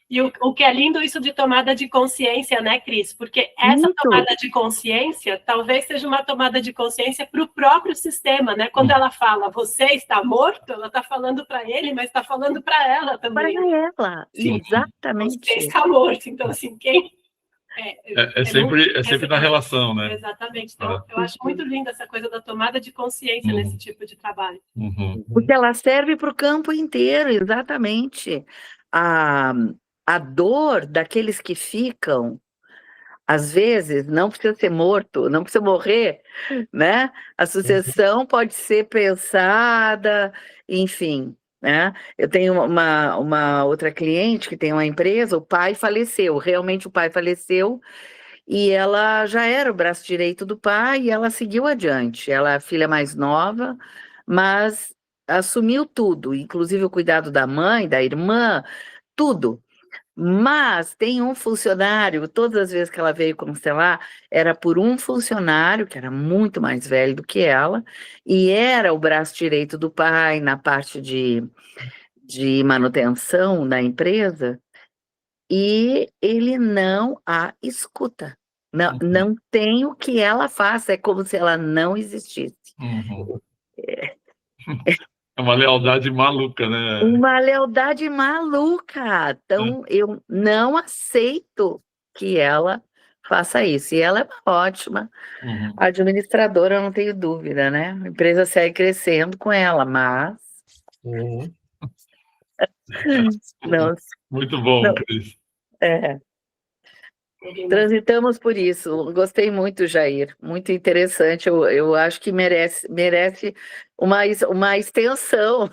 E o que é lindo isso de tomada de consciência, né, Cris? Porque essa tomada de consciência talvez seja uma tomada de consciência para o próprio sistema, né? Quando ela fala, você está morto, ela está falando para ele, mas está falando para ela também. Para ela, exatamente. Você está morto, então, assim, quem... É sempre na relação, né? Exatamente. Então, eu acho muito linda essa coisa da tomada de consciência nesse tipo de trabalho. Porque ela serve para o campo inteiro, exatamente. A dor daqueles que ficam, às vezes, não precisa ser morto, não precisa morrer, né? A sucessão pode ser pensada, enfim... Né? Eu tenho uma outra cliente que tem uma empresa, o pai faleceu, realmente o pai faleceu, e ela já era o braço direito do pai, e ela seguiu adiante. Ela é a filha mais nova, mas assumiu tudo, inclusive o cuidado da mãe, da irmã, tudo. Mas tem um funcionário, todas as vezes que ela veio constelar, era por um funcionário, que era muito mais velho do que ela, e era o braço direito do pai na parte de manutenção da empresa, e ele não a escuta. Não tem o que ela faça, é como se ela não existisse. É uma lealdade maluca, né? Uma lealdade maluca. Então, eu não aceito que ela faça isso. E ela é uma ótima administradora, eu não tenho dúvida, né? A empresa segue crescendo com ela, mas... Não, Muito bom, não. Cris. Transitamos por isso. Gostei muito, Jair. Muito interessante. Eu acho que merece uma extensão.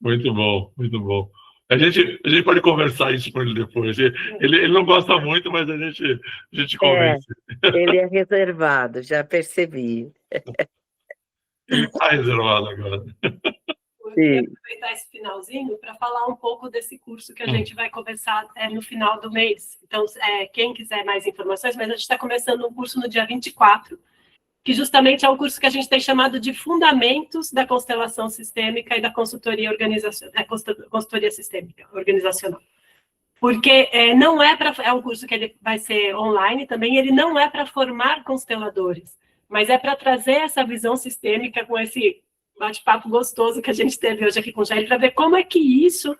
Muito bom, muito bom. A gente pode conversar isso com ele depois. Ele não gosta muito, mas a gente convence. Ele é reservado, já percebi. Ele está reservado agora. Eu queria aproveitar esse finalzinho para falar um pouco desse curso que a gente vai conversar no final do mês. Então, quem quiser mais informações, mas a gente está começando um curso no dia 24, que justamente é um curso que a gente tem chamado de Fundamentos da Constelação Sistêmica e da Consultoria Consultoria Sistêmica Organizacional. Porque não é um curso que ele vai ser online também, ele não é para formar consteladores, mas é para trazer essa visão sistêmica com esse bate-papo gostoso que a gente teve hoje aqui com o Jair, para ver como é que isso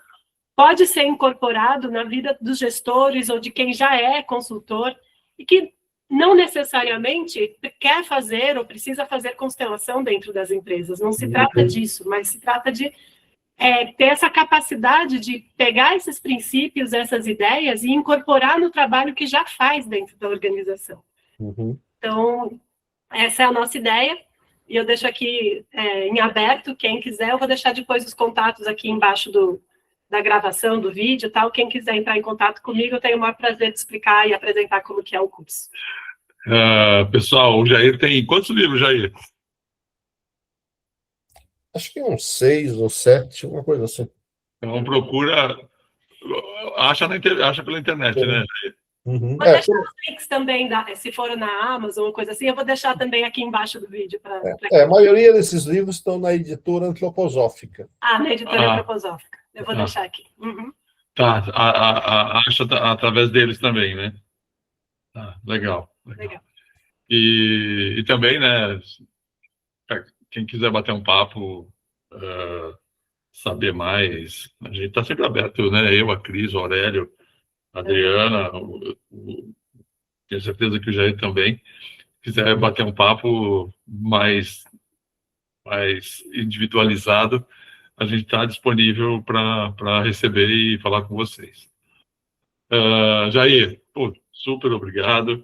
pode ser incorporado na vida dos gestores ou de quem já é consultor e que não necessariamente quer fazer ou precisa fazer constelação dentro das empresas. Não se trata disso, mas se trata de ter essa capacidade de pegar esses princípios, essas ideias e incorporar no trabalho que já faz dentro da organização. Então, essa é a nossa ideia. E eu deixo aqui em aberto, quem quiser, eu vou deixar depois os contatos aqui embaixo da gravação do vídeo, tal. Quem quiser entrar em contato comigo, eu tenho o maior prazer de explicar e apresentar como que é o curso. Pessoal, o Jair tem quantos livros, Jair? Acho que uns 6 ou 7, uma coisa assim. Então procura, acha pela internet, né, Jair? Vou deixar os links também, se for na Amazon ou coisa assim, eu vou deixar também aqui embaixo do vídeo. A maioria desses livros estão na editora Antroposófica. Na editora Antroposófica. Eu vou deixar aqui. Tá, acha através deles também, né? Legal. E também, né, quem quiser bater um papo, saber mais, a gente está sempre aberto, né? Eu, a Cris, o Aurélio, a Adriana, tenho certeza que o Jair também, quiser bater um papo mais individualizado, a gente está disponível para receber e falar com vocês. Jair, super obrigado.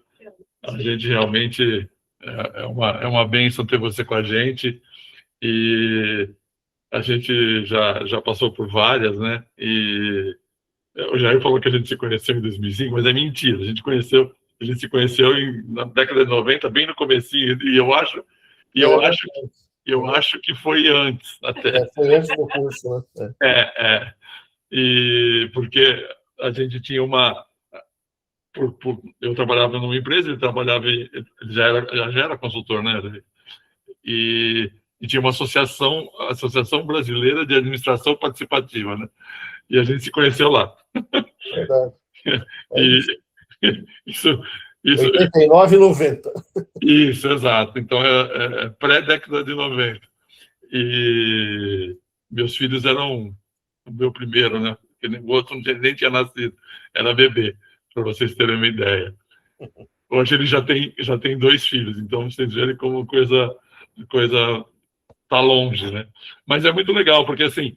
A gente realmente é uma bênção ter você com a gente, e a gente já passou por várias, né? E o Jair falou que a gente se conheceu em 2005, mas é mentira. A gente se conheceu na década de 90, bem no comecinho, e eu acho que foi antes até. Foi antes do curso, né? E porque a gente tinha eu trabalhava numa empresa, ele já era consultor, né? E tinha uma associação brasileira de administração participativa, né? E a gente se conheceu lá. Verdade. Isso 89 e 90. Isso, exato. Então, é pré-década de 90. E meus filhos eram o meu primeiro, né? Porque o outro nem tinha nascido. Era bebê, para vocês terem uma ideia. Hoje ele já tem 2 filhos, então vocês verem como coisa tá longe, né? Mas é muito legal, porque, assim,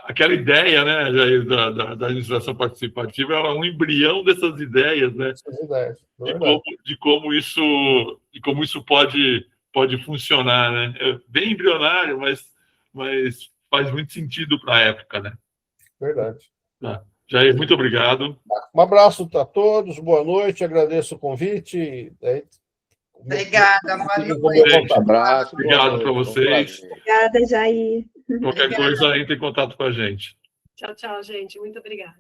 aquela ideia, né, Jair, da administração participativa é um embrião dessas ideias, né? De como isso pode funcionar, né? É bem embrionário, mas faz muito sentido para a época, né? Verdade. Jair, muito obrigado. Um abraço a todos, boa noite, agradeço o convite. Obrigada, Maria. Um abraço. Obrigado para vocês. Obrigada, Jair. Qualquer coisa, entre em contato com a gente. Tchau, gente. Muito obrigada.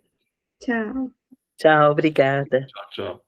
Tchau. Tchau, obrigada. Tchau.